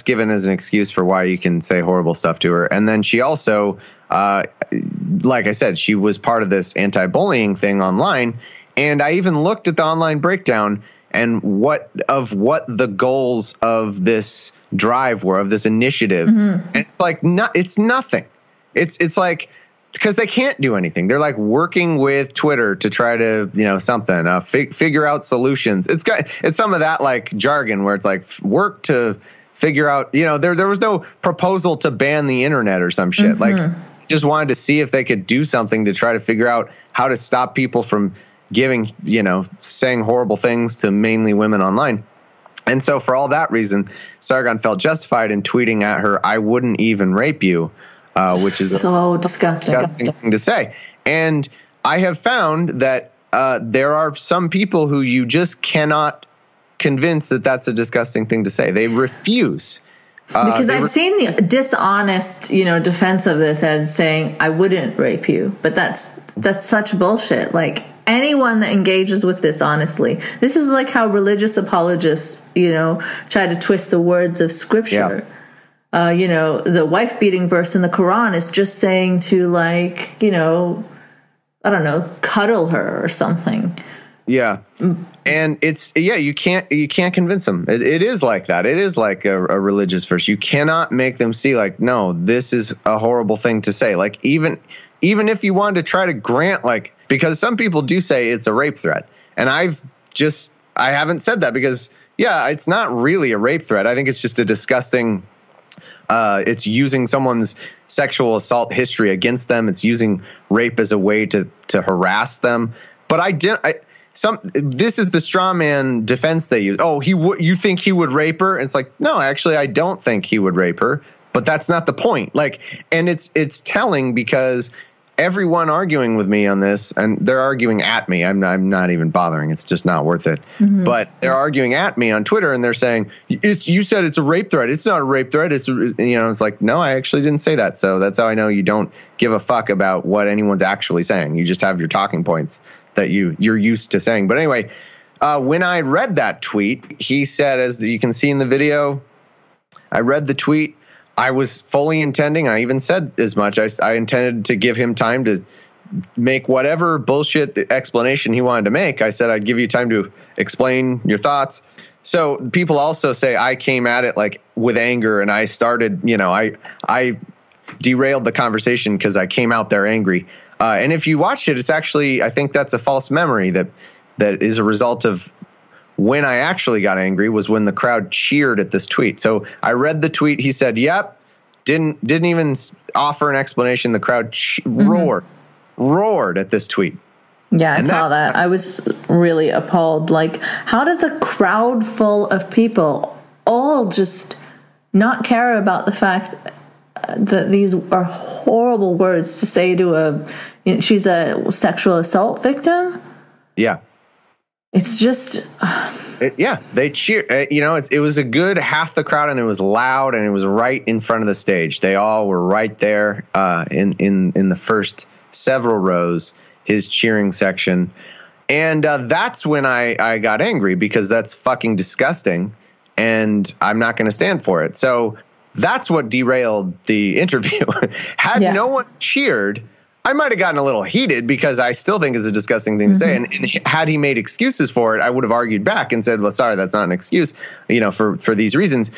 given as an excuse for why you can say horrible stuff to her. And then she also, like I said, she was part of this anti-bullying thing online. And I even looked at the online breakdown and what the goals of this drive were, of this initiative. And it's it's nothing. It's like, because they can't do anything. They're working with Twitter to try to, figure out solutions. It's some of that jargon where it's work to figure out, there was no proposal to ban the internet or some shit. Just wanted to see if they could do something to try to figure out how to stop people from giving, saying horrible things to mainly women online. And so for all that reason, Sargon felt justified in tweeting at her, "I wouldn't even rape you." Which is so disgusting thing to say. And I have found that there are some people who you just cannot convince that that's a disgusting thing to say. They refuse. Because I've seen the dishonest, defense of this as saying, "I wouldn't rape you," but that's such bullshit. Anyone that engages with this honestly, this is how religious apologists, try to twist the words of scripture. Yeah. The wife beating verse in the Quran is just saying to I don't know, cuddle her or something. Yeah. And you can't convince them. It is like that. It is like a religious verse. You cannot make them see no, this is a horrible thing to say. Even if you wanted to try to grant because some people do say it's a rape threat. And I haven't said that because it's not really a rape threat. I think it's just a disgusting, it's using someone's sexual assault history against them. It's using rape as a way to harass them. But this is the straw man defense they use. Oh, you think he would rape her? And it's no, actually, I don't think he would rape her. But that's not the point. And it's telling because everyone arguing with me on this, and they're arguing at me. I'm not even bothering. It's just not worth it. Mm-hmm. But they're arguing at me on Twitter, and they're saying, you said it's a rape threat. It's not a rape threat. It's no, I actually didn't say that. So that's how I know you don't give a fuck about what anyone's actually saying. You just have your talking points that you're used to saying. But anyway, when I read that tweet, he said, as you can see in the video, I read the tweet. I was fully intending, I even said as much, I intended to give him time to make whatever bullshit explanation he wanted to make. I said I'd give you time to explain your thoughts. So people also say I came at it with anger, and I started, I derailed the conversation because I came out there angry. And if you watch it, it's actually, I think that's a false memory that is a result of When I actually got angry was when the crowd cheered at this tweet. So I read the tweet. He said, "Yep." Didn't even offer an explanation. The crowd roared at this tweet. Yeah, I saw that. I was really appalled. Like, how does a crowd full of people all just not care about the fact that these are horrible words to say to she's a sexual assault victim? Yeah. It's just... they cheer. It was a good half the crowd, and it was loud, and it was right in front of the stage. They all were right there in the first several rows, his cheering section. And that's when I got angry, because that's fucking disgusting, and I'm not going to stand for it. So that's what derailed the interview. Had no one cheered, I might have gotten a little heated, because I still think it's a disgusting thing to say. And had he made excuses for it, I would have argued back and said, well, sorry, that's not an excuse, for these reasons.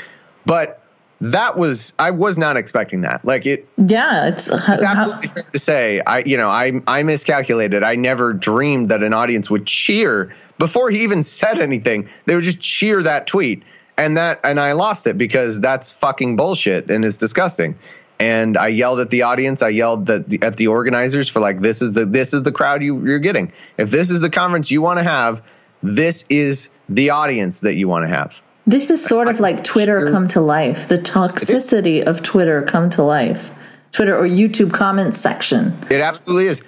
But I was not expecting that. Like it's absolutely fair to say, I miscalculated. I never dreamed that an audience would cheer before he even said anything. They would just cheer that tweet. And I lost it, because that's fucking bullshit and it's disgusting. And I yelled at the audience. I yelled at the organizers for, like, this is the crowd you're getting. If this is the conference you want to have, this is the audience that you want to have. This is sort of like Twitter come to life. The toxicity of Twitter come to life. Twitter or YouTube comment section. It absolutely is.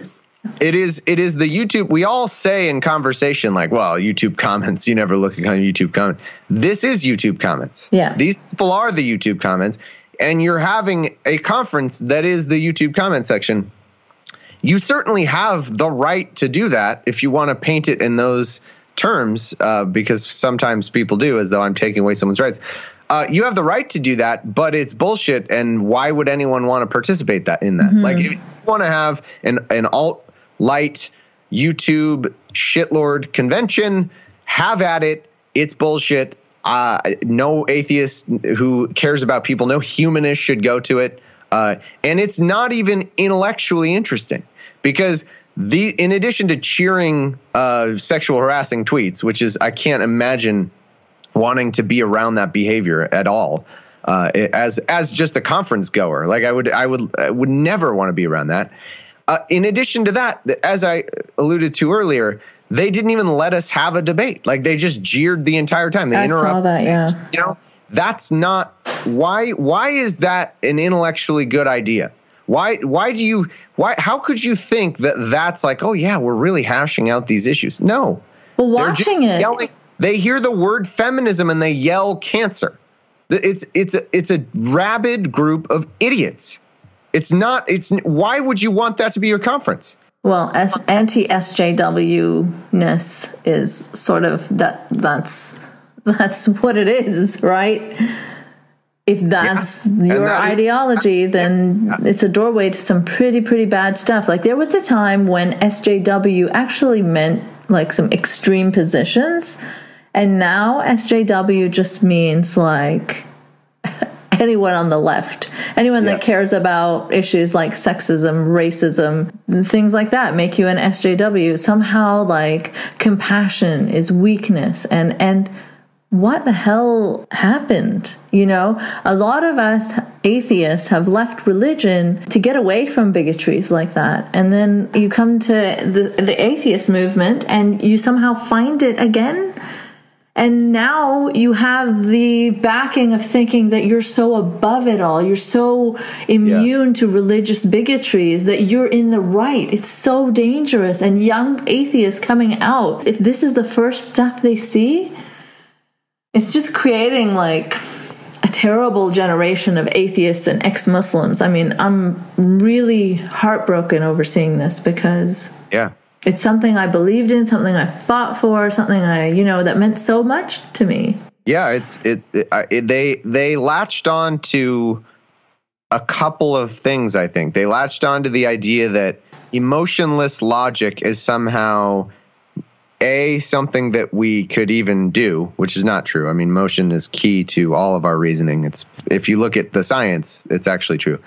It is the YouTube. We all say in conversation, like, well, YouTube comments, you never look at YouTube comments. This is YouTube comments. Yeah. These people are the YouTube comments. And you're having a conference that is the YouTube comment section. You certainly have the right to do that if you want to paint it in those terms, because sometimes people do, as though I'm taking away someone's rights. You have the right to do that, but it's bullshit. And why would anyone want to participate in that? Like, if you want to have an alt-light YouTube shitlord convention, have at it. It's bullshit. No atheist who cares about people, no humanist should go to it. And it's not even intellectually interesting, because in addition to cheering sexual harassing tweets, which is, I can't imagine wanting to be around that behavior at all, as just a conference goer. Like, I would never want to be around that. In addition to that, as I alluded to earlier, they didn't even let us have a debate. Like, they just jeered the entire time. They interrupted. I saw that, yeah. That's not why is that an intellectually good idea? How could you think that that's like, oh yeah, we're really hashing out these issues? No. Well, watching it, yelling, they hear the word feminism and they yell cancer. It's a rabid group of idiots. Why would you want that to be your conference? Well, anti-SJW-ness is sort of that's what it is, right? If that's your ideology, then it's a doorway to some pretty bad stuff. Like, there was a time when SJW actually meant, like, some extreme positions, and now SJW just means, like, anyone on the left, anyone that cares about issues like sexism, racism, things like that make you an SJW. Somehow, like, compassion is weakness, and what the hell happened? A lot of us atheists have left religion to get away from bigotries like that, and then you come to the atheist movement and you somehow find it again. And now you have the backing of thinking that you're so above it all. You're so immune to religious bigotries that you're in the right. It's so dangerous. And young atheists coming out, if this is the first stuff they see, it's just creating, like, a terrible generation of atheists and ex-Muslims. I mean, I'm really heartbroken over seeing this, because it's something I believed in, something I fought for, something that meant so much to me. Yeah, they latched on to a couple of things, I think. They latched on to the idea that emotionless logic is somehow something that we could even do, which is not true. I mean, motion is key to all of our reasoning. If you look at the science, it's actually true.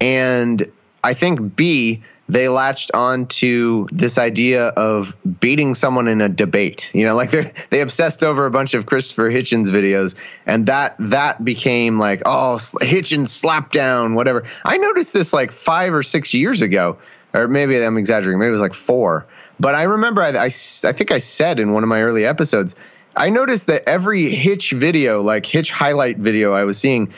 And I think B, they latched on to this idea of beating someone in a debate. You know, like they obsessed over a bunch of Christopher Hitchens videos, and that became like, oh, Hitchens slap down, whatever. I noticed this like 5 or 6 years ago, or maybe I'm exaggerating. Maybe it was like 4. But I remember I think I said in one of my early episodes, I noticed that every Hitch video, like Hitch highlight video I was seeing,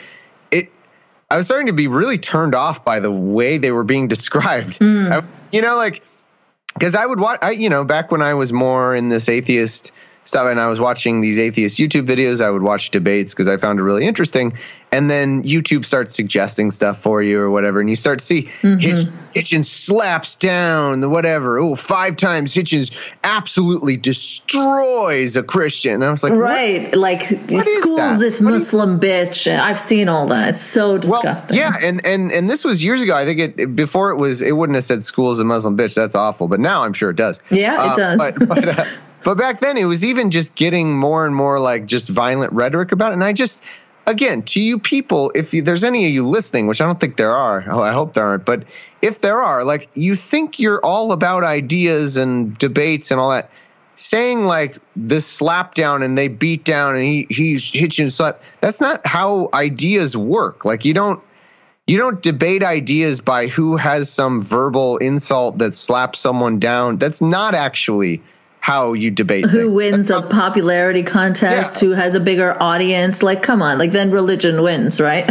I was starting to be really turned off by the way they were being described. You know, like, because I would watch, back when I was more in this atheist stuff and I was watching these atheist YouTube videos, I would watch debates because I found it really interesting. And then YouTube starts suggesting stuff for you or whatever. And you start to see Hitchens slaps down the whatever. Oh, 5 times Hitchens absolutely destroys a Christian. And I was like, right. What? Like, schools this Muslim bitch. I've seen all that. It's so disgusting. Well, yeah. And this was years ago. I think before it wouldn't have said schools a Muslim bitch. That's awful. But now I'm sure it does. Yeah, it does. But back then it was even just getting more and more like just violent rhetoric about it. And I just, again, to you people, if there's any of you listening, which I don't think there are, I hope there aren't, but if there are, like, you think you're all about ideas and debates and all that, saying like this slap down and they beat down and he's Hitchens slap, that's not how ideas work. Like, you don't debate ideas by who has some verbal insult that slaps someone down. That's not actually how you debate who things. wins a popularity contest, who has a bigger audience. Like, come on, like, then religion wins, right?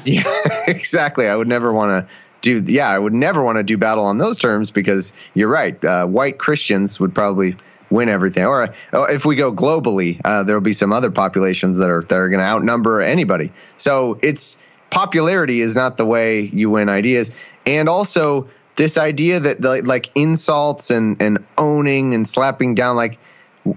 Yeah, exactly. I would never want to do battle on those terms, because you're right. White Christians would probably win everything. Or if we go globally, there will be some other populations that are going to outnumber anybody. So popularity is not the way you win ideas. And also, this idea that like insults and owning and slapping down, like,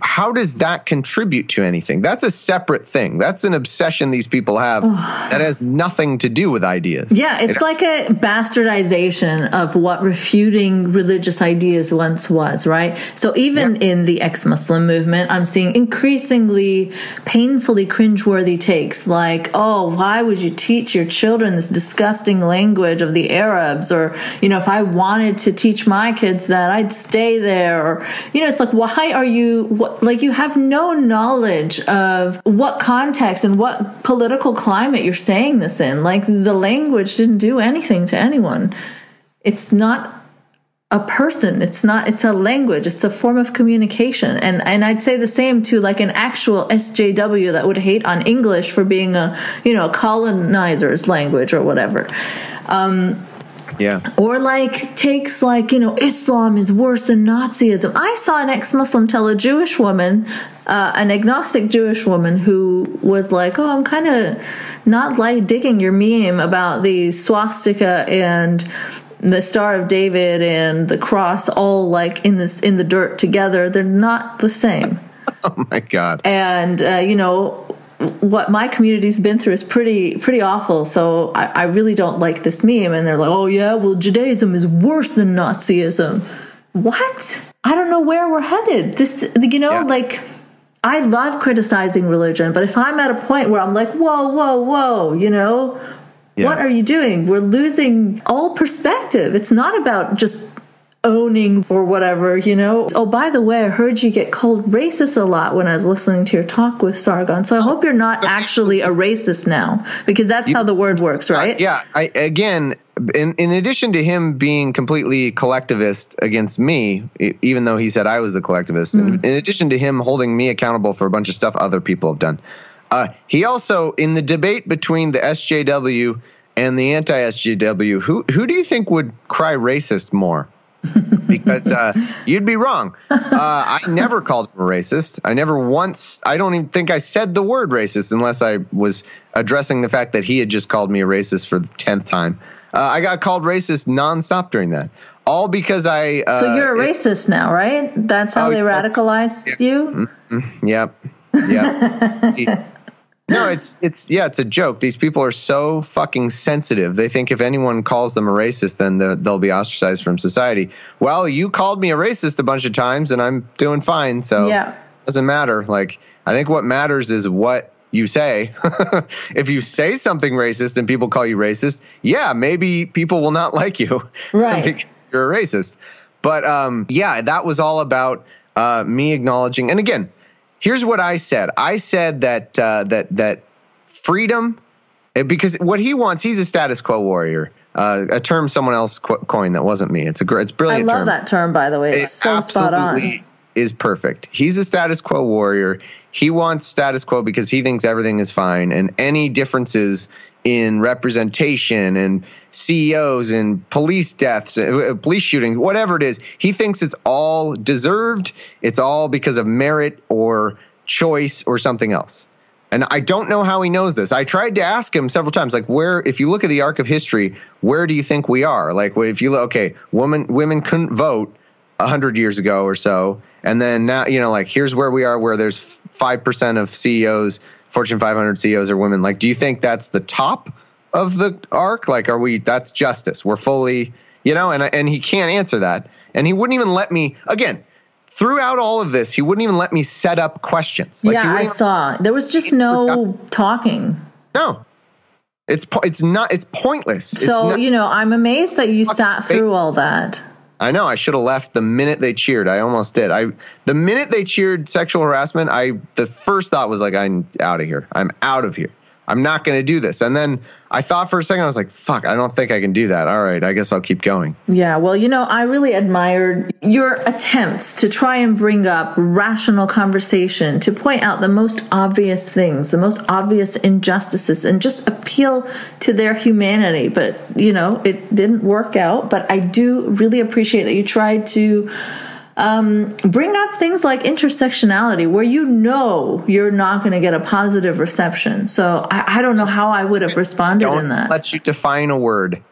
how does that contribute to anything? That's a separate thing. That's an obsession these people have that has nothing to do with ideas. Yeah, it's like a bastardization of what refuting religious ideas once was, right? So even in the ex-Muslim movement, I'm seeing increasingly painfully cringeworthy takes like, oh, why would you teach your children this disgusting language of the Arabs? Or, if I wanted to teach my kids that, I'd stay there. Or, it's like, why are you... you have no knowledge of what context and what political climate you're saying this in. Like, the language didn't do anything to anyone. It's not a person. It's a language. It's a form of communication. And I'd say the same to like an actual SJW that would hate on English for being a colonizer's language or whatever. Yeah. Or like takes like, Islam is worse than Nazism. I saw an ex-Muslim tell a Jewish woman, an agnostic Jewish woman, who was like, oh, I'm kind of not like digging your meme about the swastika and the Star of David and the cross all like in the dirt together. They're not the same. Oh my God. And, what my community's been through is pretty awful. So I really don't like this meme. And they're like, oh yeah, well, Judaism is worse than Nazism. What? I don't know where we're headed. Like, I love criticizing religion, but if I'm at a point where I'm like, whoa, what are you doing? We're losing all perspective. It's not about just owning or whatever, Oh, by the way, I heard you get called racist a lot when I was listening to your talk with Sargon. So I hope you're not actually a racist now, because that's how the word works, right? Yeah. In addition to him being completely collectivist against me, even though he said I was the collectivist, in addition to him holding me accountable for a bunch of stuff other people have done, he also, in the debate between the SJW and the anti-SJW, who do you think would cry racist more? Because you'd be wrong. I never called him a racist. I don't even think I said the word racist unless I was addressing the fact that he had just called me a racist for the 10th time. I got called racist nonstop during that. All because so you're a racist now, right? That's how they radicalized you? Yep. No, it's a joke. These people are so fucking sensitive. They think if anyone calls them a racist, then they'll be ostracized from society. Well, you called me a racist a bunch of times, and I'm doing fine. So it doesn't matter. Like, I think what matters is what you say. If you say something racist and people call you racist, maybe people will not like you. Right. Because you're a racist. But yeah, that was all about me acknowledging. And again, here's what I said. I said that freedom, because what he wants, he's a status quo warrior. A term someone else coined that wasn't me. It's brilliant. I love that term, by the way. It's so spot on. Is perfect. He's a status quo warrior. He wants status quo because he thinks everything is fine, and any differences in representation and CEOs and police deaths, police shootings, whatever it is, he thinks it's all deserved. It's all because of merit or choice or something else. And I don't know how he knows this. I tried to ask him several times, like, if you look at the arc of history, where do you think we are? Like, if you look, okay, women couldn't vote 100 years ago or so. And then now, like, here's where we are, where there's 5% of CEOs, Fortune 500 CEOs are women. Like, do you think that's the top of the arc? Like, that's justice? We're fully, and he can't answer that. And he wouldn't even let me, again, throughout all of this, he wouldn't even let me set up questions. Like, yeah, I saw. There was just no talking. No. It's pointless. So, I'm amazed that you sat through all that. I know. I should have left the minute they cheered. I almost did. The minute they cheered sexual harassment, the first thought was like, I'm out of here. I'm out of here. I'm not going to do this. And then I thought for a second, I was like, fuck, I don't think I can do that. All right, I guess I'll keep going. Yeah, well, I really admired your attempts to try and bring up rational conversation, to point out the most obvious things, the most obvious injustices, and just appeal to their humanity. But, it didn't work out. But I do really appreciate that you tried to bring up things like intersectionality, where you're not going to get a positive reception. So I don't know how I would have responded in that. Let you define a word.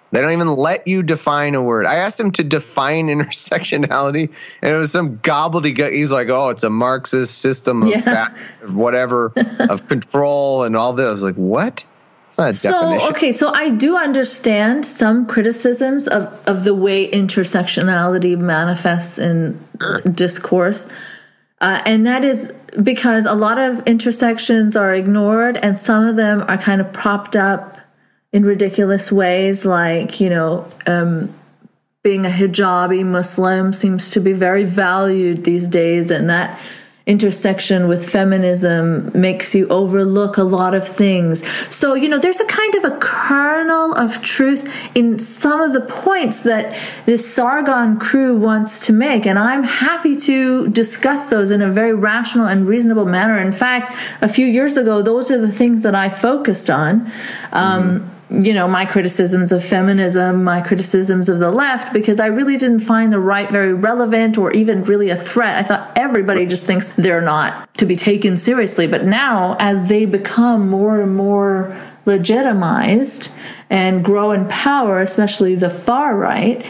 They don't even let you define a word. I asked him to define intersectionality, and it was some gobbledygook. He's like, "Oh, it's a Marxist system of whatever of control and all this." I was like, "What?" It's not a definition. Okay, so I do understand some criticisms of the way intersectionality manifests in discourse. And that is because a lot of intersections are ignored, and some of them are kind of propped up in ridiculous ways, like, being a hijabi Muslim seems to be very valued these days, and that intersection with feminism makes you overlook a lot of things. So, there's a kind of a kernel of truth in some of the points that this Sargon crew wants to make. And I'm happy to discuss those in a very rational and reasonable manner. In fact, a few years ago, those are the things that I focused on. My criticisms of feminism, my criticisms of the left, because I really didn't find the right very relevant or even really a threat. I thought everybody just thinks they're not to be taken seriously. But now, as they become more and more legitimized and grow in power, especially the far right,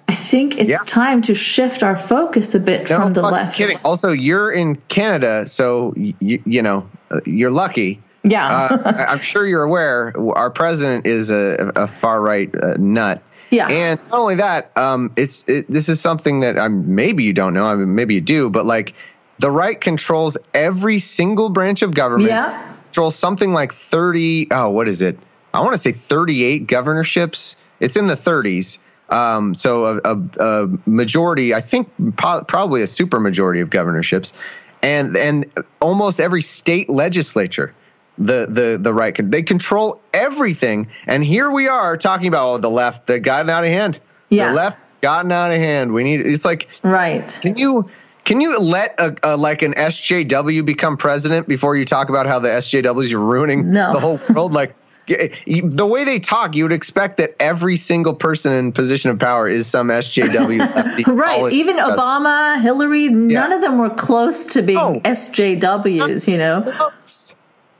I think it's time to shift our focus a bit from the left. Kidding. Also, you're in Canada, so you're lucky. Yeah. I'm sure you're aware our president is a far-right nut. Yeah. And not only that, this is something that maybe you don't know. I mean, maybe you do, but like the right controls every single branch of government. Yeah. Controls something like 30. Oh, what is it? I want to say 38 governorships. It's in the 30s. So a majority, I think probably a super majority of governorships, and almost every state legislature. The right, they control everything, and here we are talking about the left that gotten out of hand. Yeah, the left gotten out of hand. It's like, right. Can you let like an SJW become president before you talk about how the SJWs are ruining the whole world? Like the way they talk, you would expect that every single person in position of power is some SJW. Right. Even Obama, Hillary, none of them were close to being SJWs.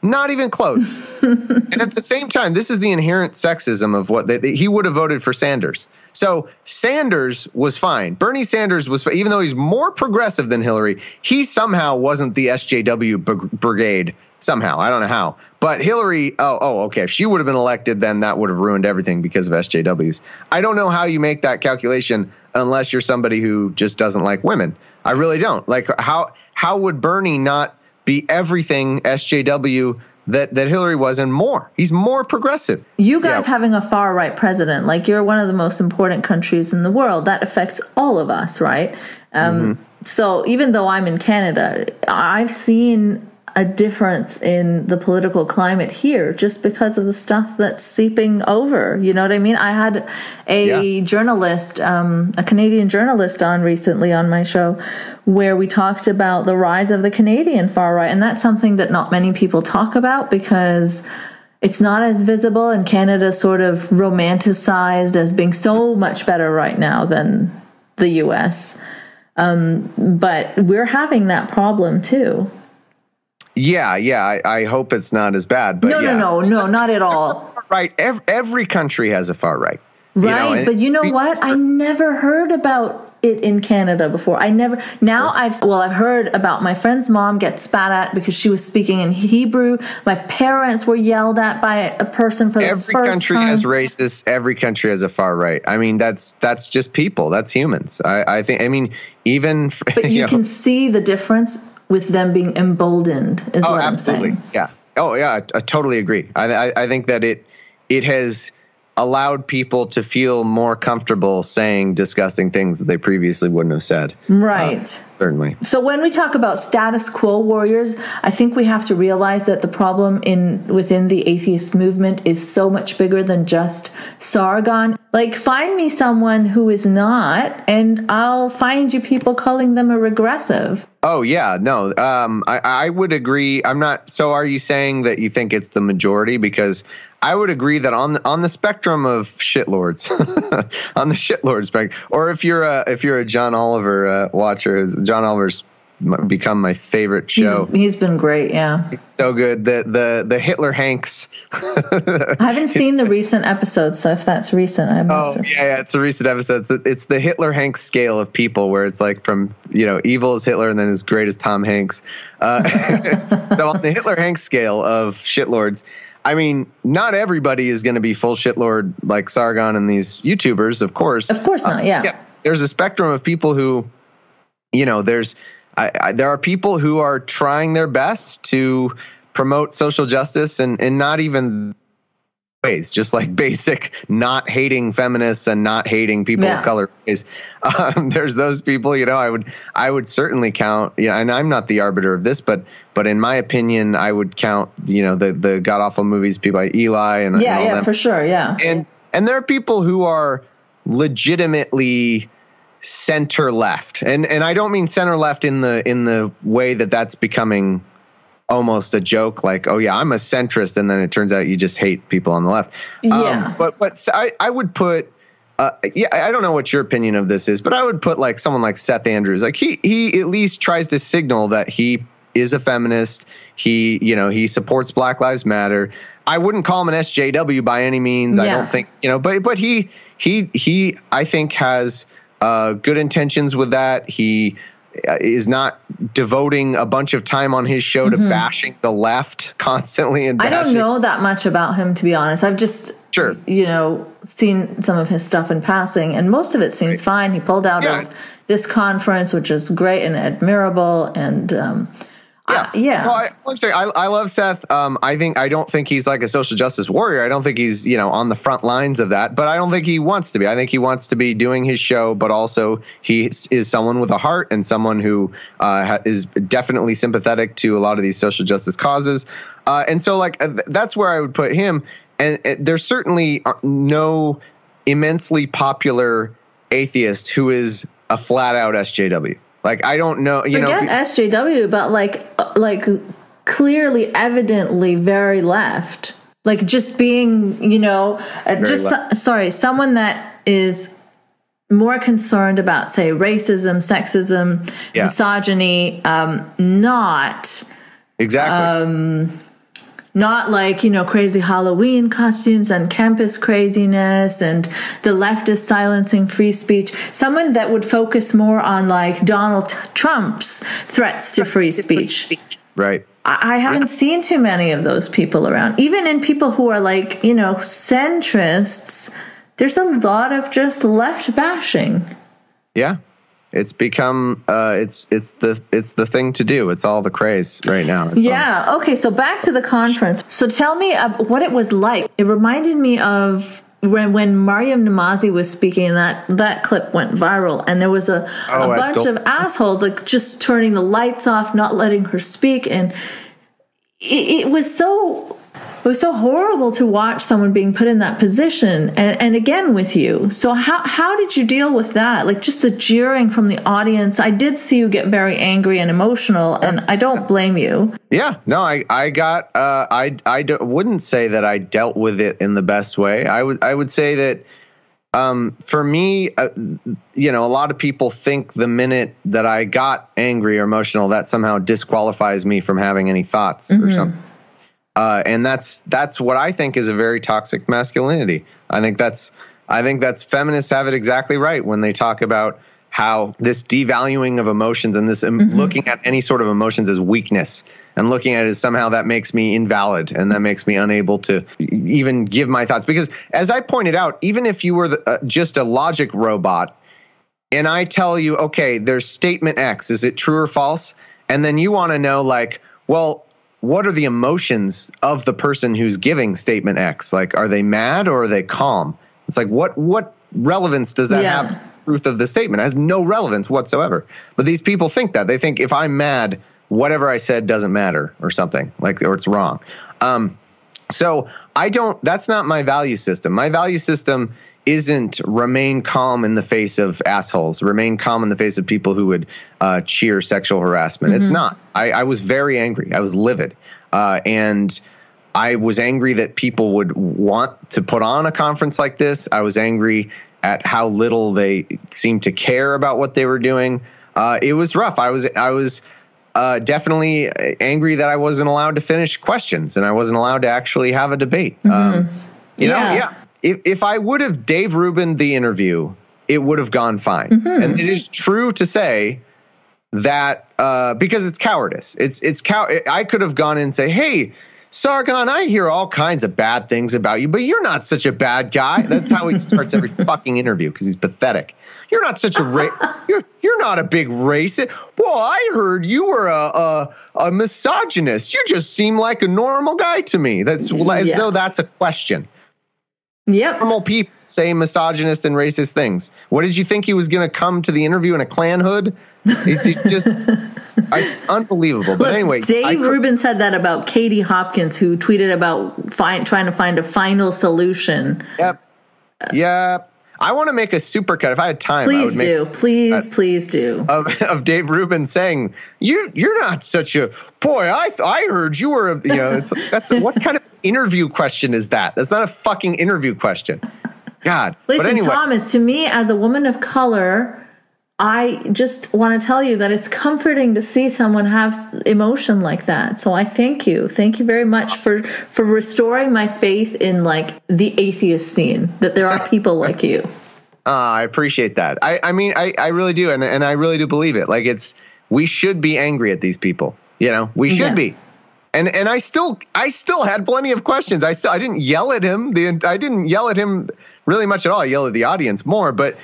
Not even close. And at the same time, this is the inherent sexism of what he would have voted for Sanders. So Sanders was fine. Bernie Sanders was, even though he's more progressive than Hillary, he somehow wasn't the SJW brigade. Somehow, I don't know how. But Hillary, okay. If she would have been elected, then that would have ruined everything because of SJWs. I don't know how you make that calculation unless you're somebody who just doesn't like women. I really don't. Like how would Bernie not be everything SJW that Hillary was, and more. He's more progressive. You guys having a far-right president, like you're one of the most important countries in the world, that affects all of us, right? So even though I'm in Canada, I've seen a difference in the political climate here just because of the stuff that's seeping over. You know what I mean? I had a journalist, a Canadian journalist on recently on my show where we talked about the rise of the Canadian far right. And that's something that not many people talk about because it's not as visible, and Canada's sort of romanticized as being so much better right now than the US. But we're having that problem too. Yeah. I hope it's not as bad. But no, not at all. Right. Every country has a far right. Right. But you know what? I never heard about it in Canada before. I've heard about my friend's mom get spat at because she was speaking in Hebrew. My parents were yelled at by a person for the first time. Every country has racists. Every country has a far right. I mean, that's just people. That's humans. I think. I mean, even. But you can see the difference with them being emboldened. Is what I'm saying. Yeah. Oh yeah. I totally agree. I think that it has allowed people to feel more comfortable saying disgusting things that they previously wouldn't have said. Right. Certainly. So when we talk about status quo warriors, I think we have to realize that the problem within the atheist movement is so much bigger than just Sargon. Like, find me someone who is not, and I'll find you people calling them a regressive. Oh, yeah. No, I would agree. I'm not. So are you saying that you think it's the majority? Because I would agree that on the spectrum of shitlords, on the shitlord spectrum, or if you're a John Oliver watcher, John Oliver's become my favorite show. He's been great, yeah. It's so good. The Hitler Hanks. I haven't seen the recent episodes, so if that's recent, I must have. Yeah, it's a recent episode. It's the Hitler Hanks scale of people, where it's like from evil as Hitler and then as great as Tom Hanks. So on the Hitler Hanks scale of shitlords, I mean, not everybody is going to be full shitlord like Sargon and these YouTubers, of course. Of course not, yeah. There's a spectrum of people who, there are people who are trying their best to promote social justice and not even ways, just like basic not hating feminists and not hating people of color ways. There's those people, I would certainly count, and I'm not the arbiter of this, but in my opinion, I would count, the god awful movies, people like Eli and all them. For sure. Yeah. And there are people who are legitimately center left. And I don't mean center left in the way that's becoming almost a joke, like, oh yeah, I'm a centrist, and then it turns out you just hate people on the left. But I would put I don't know what your opinion of this is, but I would put like someone like Seth Andrews. Like he at least tries to signal that he is a feminist. He supports Black Lives Matter. I wouldn't call him an SJW by any means. I don't think, but he I think has good intentions with that. He is not devoting a bunch of time on his show to bashing the left constantly. And I don't know that much about him, to be honest. I've just, seen some of his stuff in passing, and most of it seems fine. He pulled out of this conference, which is great and admirable. And Well, I'm saying I love Seth. I don't think he's like a social justice warrior. I don't think he's on the front lines of that, but I don't think he wants to be. I think he wants to be doing his show, but also he is someone with a heart and someone who is definitely sympathetic to a lot of these social justice causes. And so that's where I would put him. And there's certainly no immensely popular atheist who is a flat out SJW. Like, I don't know, Forget SJW, but like clearly, evidently very left. Like just being, someone that is more concerned about, say, racism, sexism, misogyny, not exactly. Not like, crazy Halloween costumes and campus craziness and the left is silencing free speech. Someone that would focus more on like Donald Trump's threats to free speech. Right. I haven't seen too many of those people around. Even in people who are like, centrists, there's a lot of just left bashing. Yeah. It's become it's the thing to do. It's all the craze right now. Okay, so back to the conference. So tell me what it was like. It reminded me of when Mariam Namazi was speaking, that clip went viral, and there was a bunch of assholes like just turning the lights off, not letting her speak, and it was so horrible to watch someone being put in that position, and again with you. So how did you deal with that? Like just the jeering from the audience. I did see you get very angry and emotional, and I don't blame you. Yeah, no, I got wouldn't say that I dealt with it in the best way. I would say that for me, a lot of people think the minute that I got angry or emotional, that somehow disqualifies me from having any thoughts or something. And that's what I think is a very toxic masculinity. I think that's feminists have it exactly right when they talk about how this devaluing of emotions and this looking at any sort of emotions as weakness and looking at it as somehow that makes me invalid and that makes me unable to even give my thoughts. Because as I pointed out, even if you were just a logic robot and I tell you, okay, there's statement X, is it true or false? And then you want to know like, well, what are the emotions of the person who's giving statement X? Like, are they mad or are they calm? It's like, what relevance does that have to the truth of the statement? It has no relevance whatsoever. But these people think that. They think if I'm mad, whatever I said doesn't matter or something, or it's wrong. So that's not my value system. My value system isn't remain calm in the face of assholes, remain calm in the face of people who would cheer sexual harassment. It's not. I was very angry. I was livid. And I was angry that people would want to put on a conference like this. I was angry at how little they seemed to care about what they were doing. It was rough. I was definitely angry that I wasn't allowed to finish questions and I wasn't allowed to actually have a debate. If I would have Dave Rubin the interview, it would have gone fine. And it is true to say that because it's cowardice. I could have gone in and say, hey, Sargon, I hear all kinds of bad things about you, but you're not such a bad guy. That's how he starts every fucking interview because he's pathetic. You're not such a you're not a big racist. Well, I heard you were a misogynist. You just seem like a normal guy to me. That's as though that's a question. Yep. Normal people say misogynist and racist things. What did you think he was going to come to the interview in a Klan hood? It's unbelievable. But anyway, Dave Rubin said that about Katie Hopkins, who tweeted about trying to find a final solution. Yep. I want to make a supercut. If I had time, I would make please do. Of Dave Rubin saying, "You're not such a boy. I heard you were. That's what kind of interview question is that? That's not a fucking interview question. God. Listen, but anyway, Thomas. To me, as a woman of color, I just want to tell you that it's comforting to see someone have emotion like that. So I thank you. Thank you very much for restoring my faith in like the atheist scene, that there are people like you. I appreciate that. I mean, I really do. And I really do believe it. Like we should be angry at these people. We should be. And I still had plenty of questions. I didn't yell at him. I didn't yell at him really much at all. I yelled at the audience more, but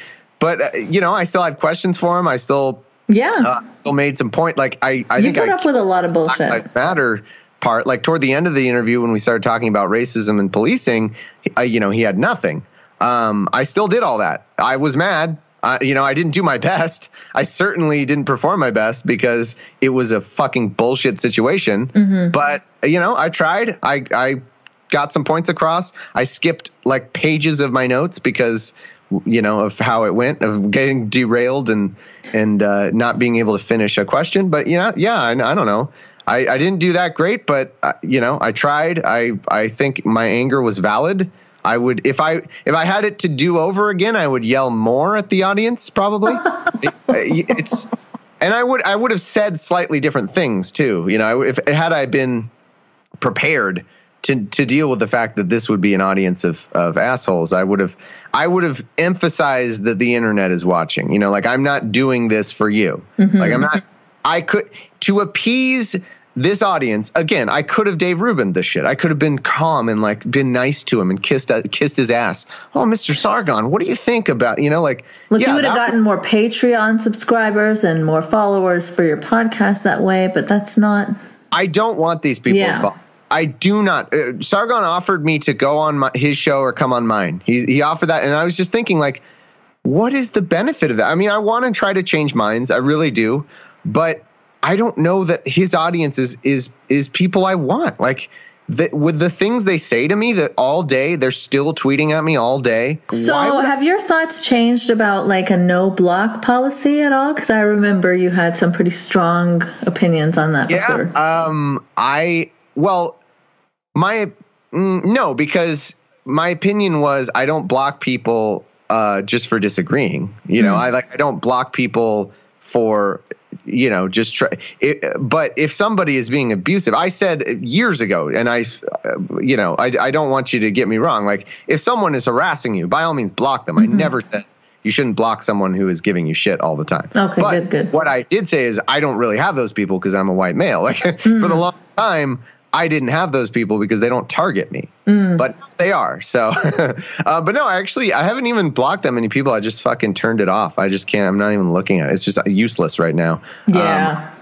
I still had questions for him. I still made some point. Like I think I put up with a lot of bullshit. Black Lives Matter part. Like toward the end of the interview, when we started talking about racism and policing, he had nothing. I still did all that. I was mad. I didn't do my best. I certainly didn't perform my best because it was a fucking bullshit situation. But I tried. I got some points across. I skipped like pages of my notes because of how it went, of getting derailed and not being able to finish a question. But I don't know. I didn't do that great, but I tried. I think my anger was valid. I would, if I had it to do over again, I would yell more at the audience probably. And I would have said slightly different things too. Had I been prepared to deal with the fact that this would be an audience of assholes, I would have emphasized that the internet is watching. Like I'm not doing this for you. Like I'm not. I could to appease this audience, again, I could have Dave Rubin this shit. I could have been calm and like been nice to him and kissed his ass. Oh, Mr. Sargon, what do you think about, like, look, you would have gotten more Patreon subscribers and more followers for your podcast that way, but that's not. I don't want these people's fault. I do not. Sargon offered me to go on his show or come on mine. He offered that. And I was just thinking, like, what is the benefit of that? I mean, I want to try to change minds. I really do. But I don't know that his audience is people I want. Like, with the things they say to me that all day, they're still tweeting at me all day. So have your thoughts changed about like a no block policy at all? Because I remember you had some pretty strong opinions on that before. No, because my opinion was I don't block people just for disagreeing. I don't block people for just try. But if somebody is being abusive, I said years ago, and I don't want you to get me wrong. Like, if someone is harassing you, by all means block them. I never said you shouldn't block someone who is giving you shit all the time. Okay, but good. What I did say is I don't really have those people because I'm a white male. Like, for the longest time, I didn't have those people because they don't target me, but they are. So, but no, I haven't even blocked that many people. I just fucking turned it off. I just can't. I'm not even looking at it. It's just useless right now. Yeah.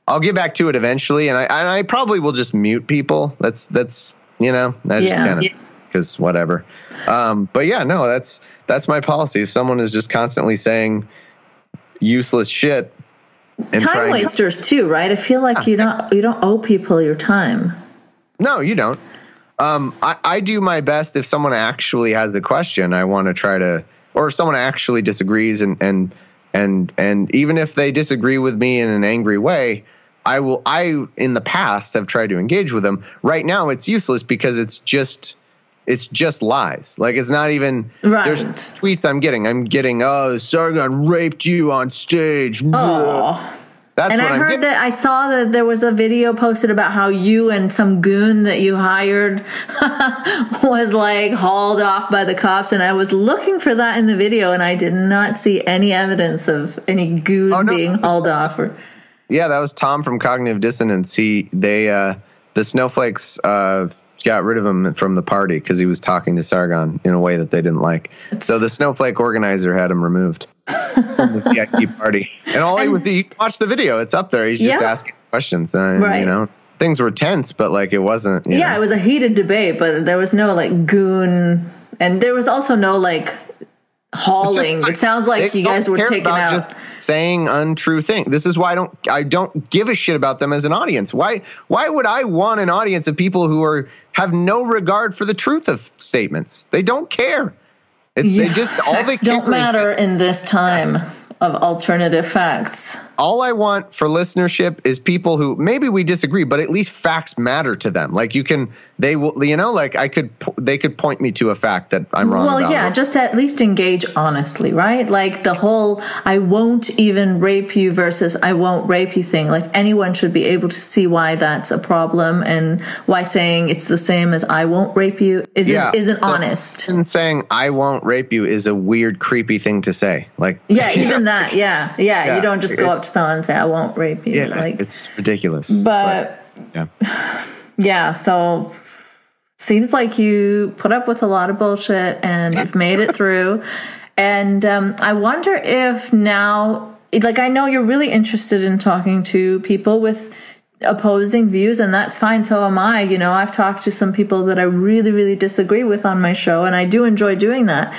I'll get back to it eventually, and I probably will just mute people. That's just kind of because whatever. But yeah, no, that's my policy. If someone is just constantly saying useless shit. And time wasters too, right? I feel like you don't owe people your time. No, you don't. I do my best if someone actually has a question. I want to try to, or if someone actually disagrees, and even if they disagree with me in an angry way, I in the past have tried to engage with them. Right now, it's useless because it's just lies. Like, it's not even right. There's tweets I'm getting, oh, Sargon raped you on stage. Oh. That's and what I I'm heard getting. that I saw that there was a video posted about how you and some goon that you hired was like hauled off by the cops, and I was looking for that in the video, and I did not see any evidence of any goon being hauled off. Yeah, that was Tom from Cognitive Dissonance. The Snowflakes got rid of him from the party because he was talking to Sargon in a way that they didn't like. So the Snowflake organizer had him removed from the VIP party. And all he was, you can watch the video. It's up there. He's just asking questions. And, right. Things were tense, but like it wasn't. You know. It was a heated debate, but there was no like goon. And there was also no like hauling. It sounds like you guys were taken out. Just saying untrue things. This is why I don't give a shit about them as an audience. Why would I want an audience of people who have no regard for the truth of statements? They don't care. They just all they care don't matter in this time of alternative facts. All I want for listenership is people who maybe we disagree, but at least facts matter to them. Like they could point me to a fact that I'm wrong about. Well, yeah, just at least engage honestly, right? Like the whole I won't even rape you versus I won't rape you thing. Like anyone should be able to see why that's a problem and why saying it's the same as I won't rape you isn't honest. And saying I won't rape you is a weird, creepy thing to say. Like even that, yeah. You don't just go up to someone and say I won't rape you. Yeah, like it's ridiculous. But yeah, so seems like you put up with a lot of bullshit and you've made it through. And I wonder if now, like, I know you're really interested in talking to people with opposing views, and that's fine. So am I. I've talked to some people that I really, really disagree with on my show, and I do enjoy doing that.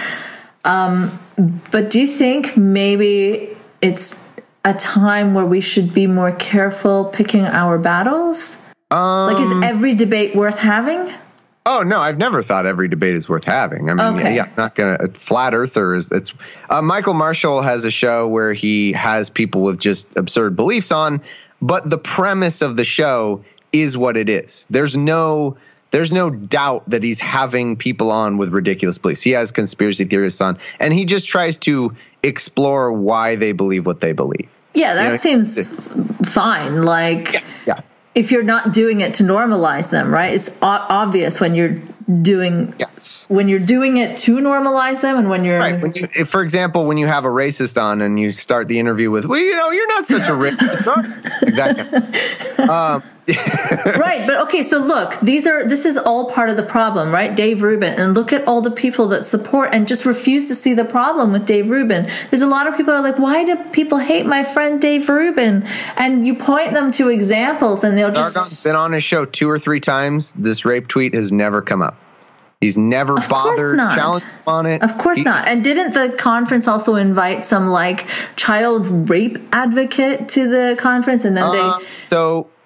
But do you think maybe it's a time where we should be more careful picking our battles? Like, is every debate worth having? Oh, no, I've never thought every debate is worth having. I mean, I'm not going to. Flat earthers, Michael Marshall has a show where he has people with just absurd beliefs on, but the premise of the show is what it is. There's no doubt that he's having people on with ridiculous beliefs. He has conspiracy theorists on, and he just tries to explore why they believe what they believe. Yeah, that seems fine. Like, if you're not doing it to normalize them, right? It's obvious when you're doing when you're doing it to normalize them, and when you're right. For example, when you have a racist on and you start the interview with, "Well, you're not such a racist," like that. Right, but okay, so look, this is all part of the problem, right? Dave Rubin, and look at all the people that support and just refuse to see the problem with Dave Rubin. There's a lot of people who are like, why do people hate my friend Dave Rubin? And you point them to examples and they'll just... Sargon's been on his show 2 or 3 times. This rape tweet has never come up. He's never bothered challenging on it. Of course not. And didn't the conference also invite some like child rape advocate to the conference? And then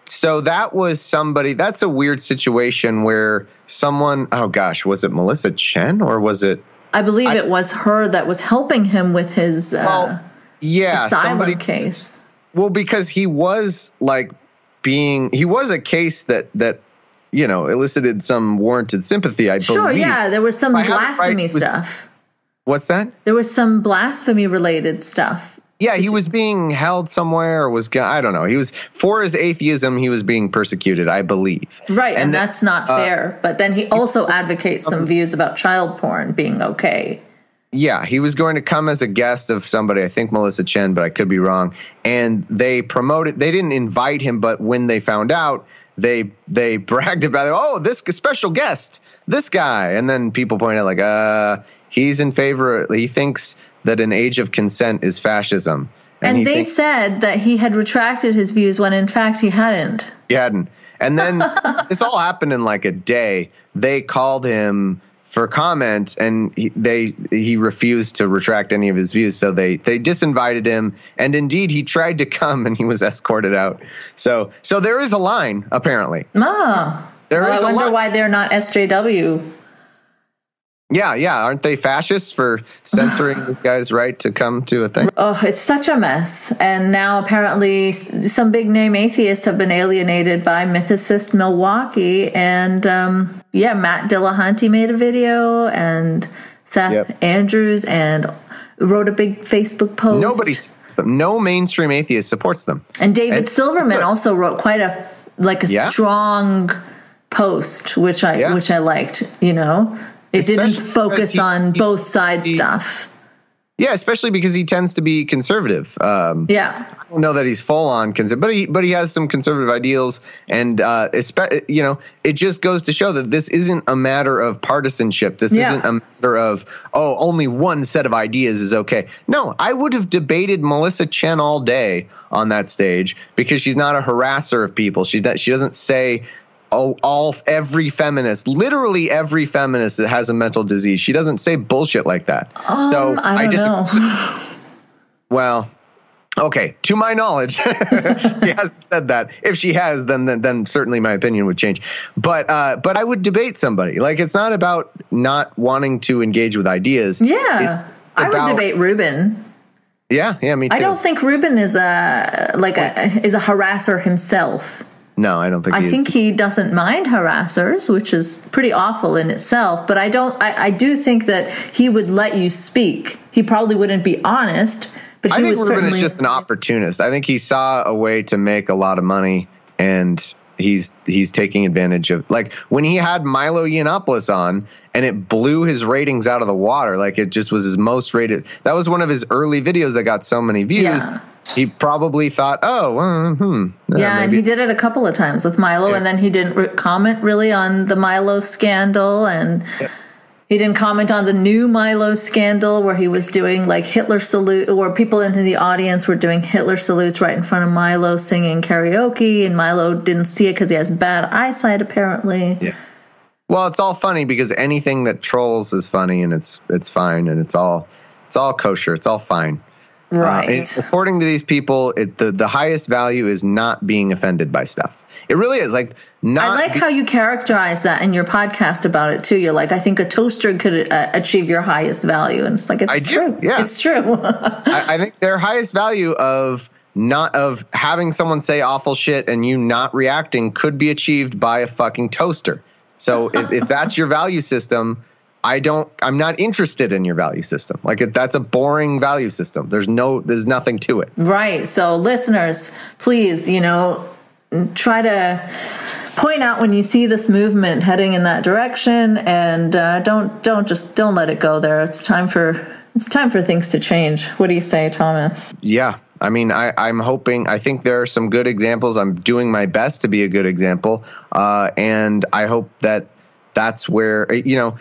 So that was somebody. That's a weird situation where someone. Oh gosh, was it Melissa Chen or was it? I believe it was her that was helping him with his asylum case. Well, because he was he was a case that elicited some warranted sympathy, I believe. Sure, yeah, there was some blasphemy stuff. What's that? There was some blasphemy-related stuff. Yeah, he was being held somewhere or I don't know. He was, for his atheism, he was being persecuted, I believe. Right, and that's not fair. But then he also advocates some views about child porn being okay. Yeah, he was going to come as a guest of somebody, I think Melissa Chen, but I could be wrong. And they didn't invite him, but when they found out, they bragged about it. Oh, this special guest, this guy. And then people pointed out he's in favor. He thinks that an age of consent is fascism. And they said that he had retracted his views when in fact he hadn't. He hadn't. And then this all happened in like a day. They called him for comment and he refused to retract any of his views. So they disinvited him. And indeed, he tried to come and he was escorted out. So there is a line, apparently. I wonder why they're not SJW. Yeah. Aren't they fascists for censoring this guy's right to come to a thing? Oh, it's such a mess. And now apparently some big name atheists have been alienated by Mythicist Milwaukee. And Matt Dillahunty made a video and Seth Andrews and wrote a big Facebook post. Nobody supports them. No mainstream atheist supports them. And David Silverman also wrote quite a strong post, which I liked, It didn't focus on both sides stuff. Yeah, especially because he tends to be conservative. I don't know that he's full on conservative, but he has some conservative ideals, and it just goes to show that this isn't a matter of partisanship. This isn't a matter of only one set of ideas is okay. No, I would have debated Melissa Chen all day on that stage because she's not a harasser of people. She doesn't say. Every feminist, literally every feminist that has a mental disease. She doesn't say bullshit like that. I don't know. Well, okay. To my knowledge, she hasn't said that. If she has, then certainly my opinion would change. But I would debate somebody. Like, it's not about not wanting to engage with ideas. Yeah, I would debate Rubin. Yeah, me too. I don't think Rubin is a harasser himself. No, I don't think he is. I think he doesn't mind harassers, which is pretty awful in itself. But I do think that he would let you speak. He probably wouldn't be honest, but I think Rubin is just an opportunist. I think he saw a way to make a lot of money, and he's taking advantage of, like, when he had Milo Yiannopoulos on, and it blew his ratings out of the water. Like, it just was his most rated. That was one of his early videos that got so many views. Yeah. He probably thought, and he did it a couple of times with Milo, and then he didn't comment really on the Milo scandal, and he didn't comment on the new Milo scandal where he was doing like Hitler salute, where people in the audience were doing Hitler salutes right in front of Milo singing karaoke, and Milo didn't see it because he has bad eyesight apparently. Yeah. Well, it's all funny because anything that trolls is funny, and it's fine, and it's all kosher, it's all fine. Right. According to these people, the highest value is not being offended by stuff. It really is. Like, not. I like how you characterize that in your podcast about it too. You're like, I think a toaster could achieve your highest value, and it's like it's true. Yeah, it's true. I think their highest value of having someone say awful shit and you not reacting could be achieved by a fucking toaster. So if that's your value system. I'm not interested in your value system. Like, that's a boring value system. There's nothing to it. Right. So listeners, please, try to point out when you see this movement heading in that direction, and don't let it go there. It's time for things to change. What do you say, Thomas? Yeah. I mean, I'm hoping, I think there are some good examples. I'm doing my best to be a good example. And I hope that that's where, you know,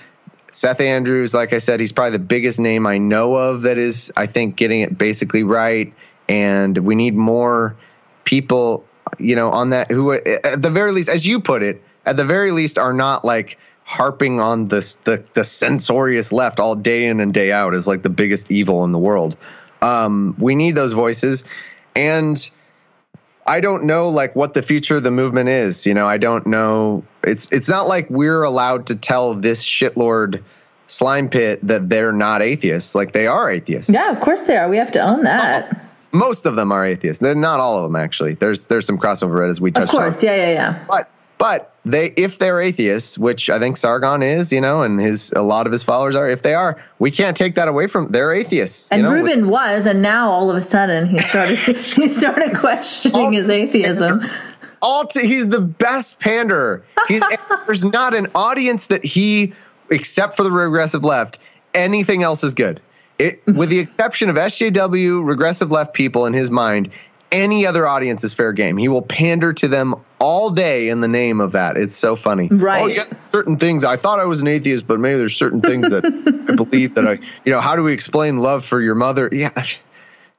Seth Andrews, like I said, he's probably the biggest name I know of that is, I think, getting it basically right. And we need more people, you know, on that who, at the very least, as you put it, at the very least are not like harping on the censorious left all day in and day out as like the biggest evil in the world. We need those voices, and I don't know like what the future of the movement is. You know, I don't know. It's not like we're allowed to tell this shitlord slime pit that they're not atheists. Like, they are atheists. Yeah, of course they are. We have to own that. Most of them are atheists. They're not all of them, actually. There's some crossover, as we touched on. Of course, yeah. But if they're atheists, which I think Sargon is, you know, and a lot of his followers are, if they are, we can't take that away from. They're atheists. And Reuben was, and now all of a sudden he started questioning his atheism. He's the best panderer. There's not an audience that he, except for the regressive left, anything else is good. With the exception of SJW, regressive left people in his mind, any other audience is fair game. He will pander to them all day in the name of that. It's so funny. Right. Oh, yeah, certain things. I thought I was an atheist, but maybe there's certain things that I believe that how do we explain love for your mother? Yeah.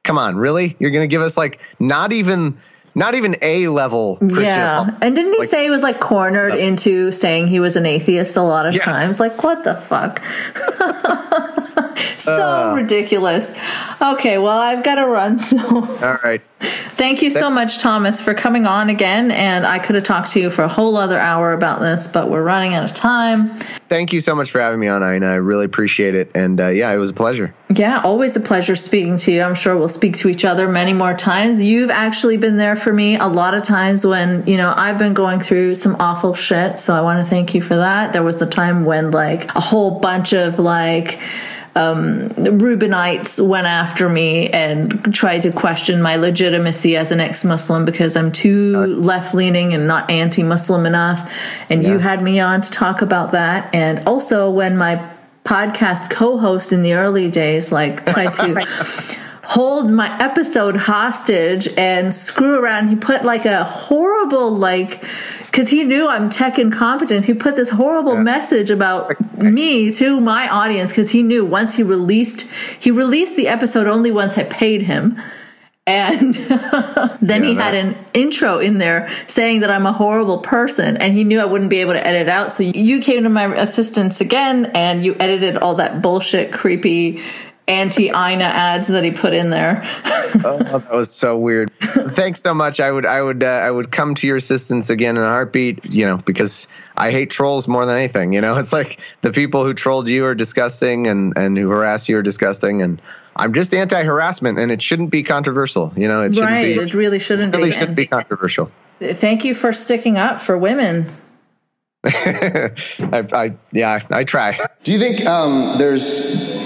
Come on, really? You're going to give us like not even A-level Christian. Yeah. And didn't he say he was like cornered into saying he was an atheist a lot of times? Like, what the fuck? So ridiculous. Okay, well, I've got to run. So. All right. Thank you so much, Thomas, for coming on again. And I could have talked to you for a whole other hour about this, but we're running out of time. Thank you so much for having me on, Ina. I really appreciate it. And it was a pleasure. Yeah, always a pleasure speaking to you. I'm sure we'll speak to each other many more times. You've actually been there for me a lot of times when, I've been going through some awful shit. So I want to thank you for that. There was a time when like a whole bunch of Reubenites went after me and tried to question my legitimacy as an ex-Muslim because I'm too left-leaning and not anti-Muslim enough. And you had me on to talk about that. And also when my podcast co-host in the early days tried to hold my episode hostage and screw around. He put a horrible because he knew I'm tech incompetent. He put this horrible message about me to my audience because he knew once he released the episode only once I paid him. And then he had an intro in there saying that I'm a horrible person, and he knew I wouldn't be able to edit out. So you came to my assistance again, and you edited all that bullshit, creepy anti-Ina ads that he put in there. Oh, that was so weird. Thanks so much. I would come to your assistance again in a heartbeat, because I hate trolls more than anything. It's like the people who trolled you are disgusting and who harass you are disgusting, and I'm just anti-harassment, and it shouldn't be controversial. It shouldn't be. It really shouldn't be. It really shouldn't be controversial. Thank you for sticking up for women. I try. Do you think there's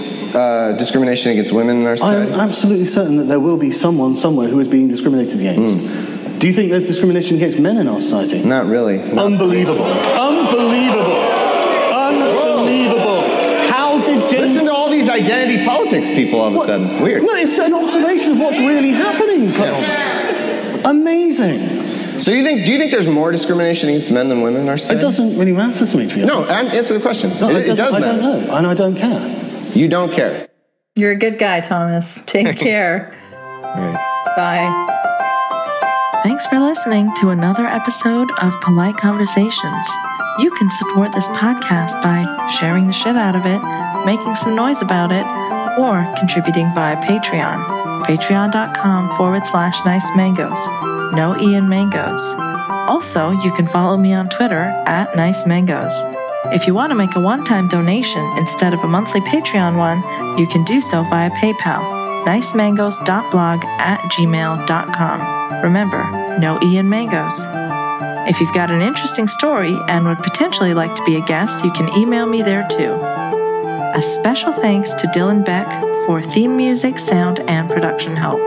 discrimination against women in our society? I'm absolutely certain that there will be someone somewhere who is being discriminated against. Do you think there's discrimination against men in our society? Not really. Unbelievable. Unbelievable. Unbelievable. How did James... Listen to all these identity politics people all of a sudden. Weird. No, it's an observation of what's really happening, Tom. Yeah. Amazing. So do you think there's more discrimination against men than women in our society? It doesn't really matter to me, to be honest. No, answer the question. No, it does matter. I don't know, and I don't care. You don't care. You're a good guy, Thomas. Take care. All right. Bye. Thanks for listening to another episode of Polite Conversations. You can support this podcast by sharing the shit out of it, making some noise about it, or contributing via Patreon. Patreon.com/nicemangoes. No Ian Mangoes. Also, you can follow me on Twitter @nicemangoes. If you want to make a one-time donation instead of a monthly Patreon one, you can do so via PayPal, nicemangoes.blog@gmail.com. Remember, no Ian Mangoes. If you've got an interesting story and would potentially like to be a guest, you can email me there too. A special thanks to Dylan Beck for theme music, sound, and production help.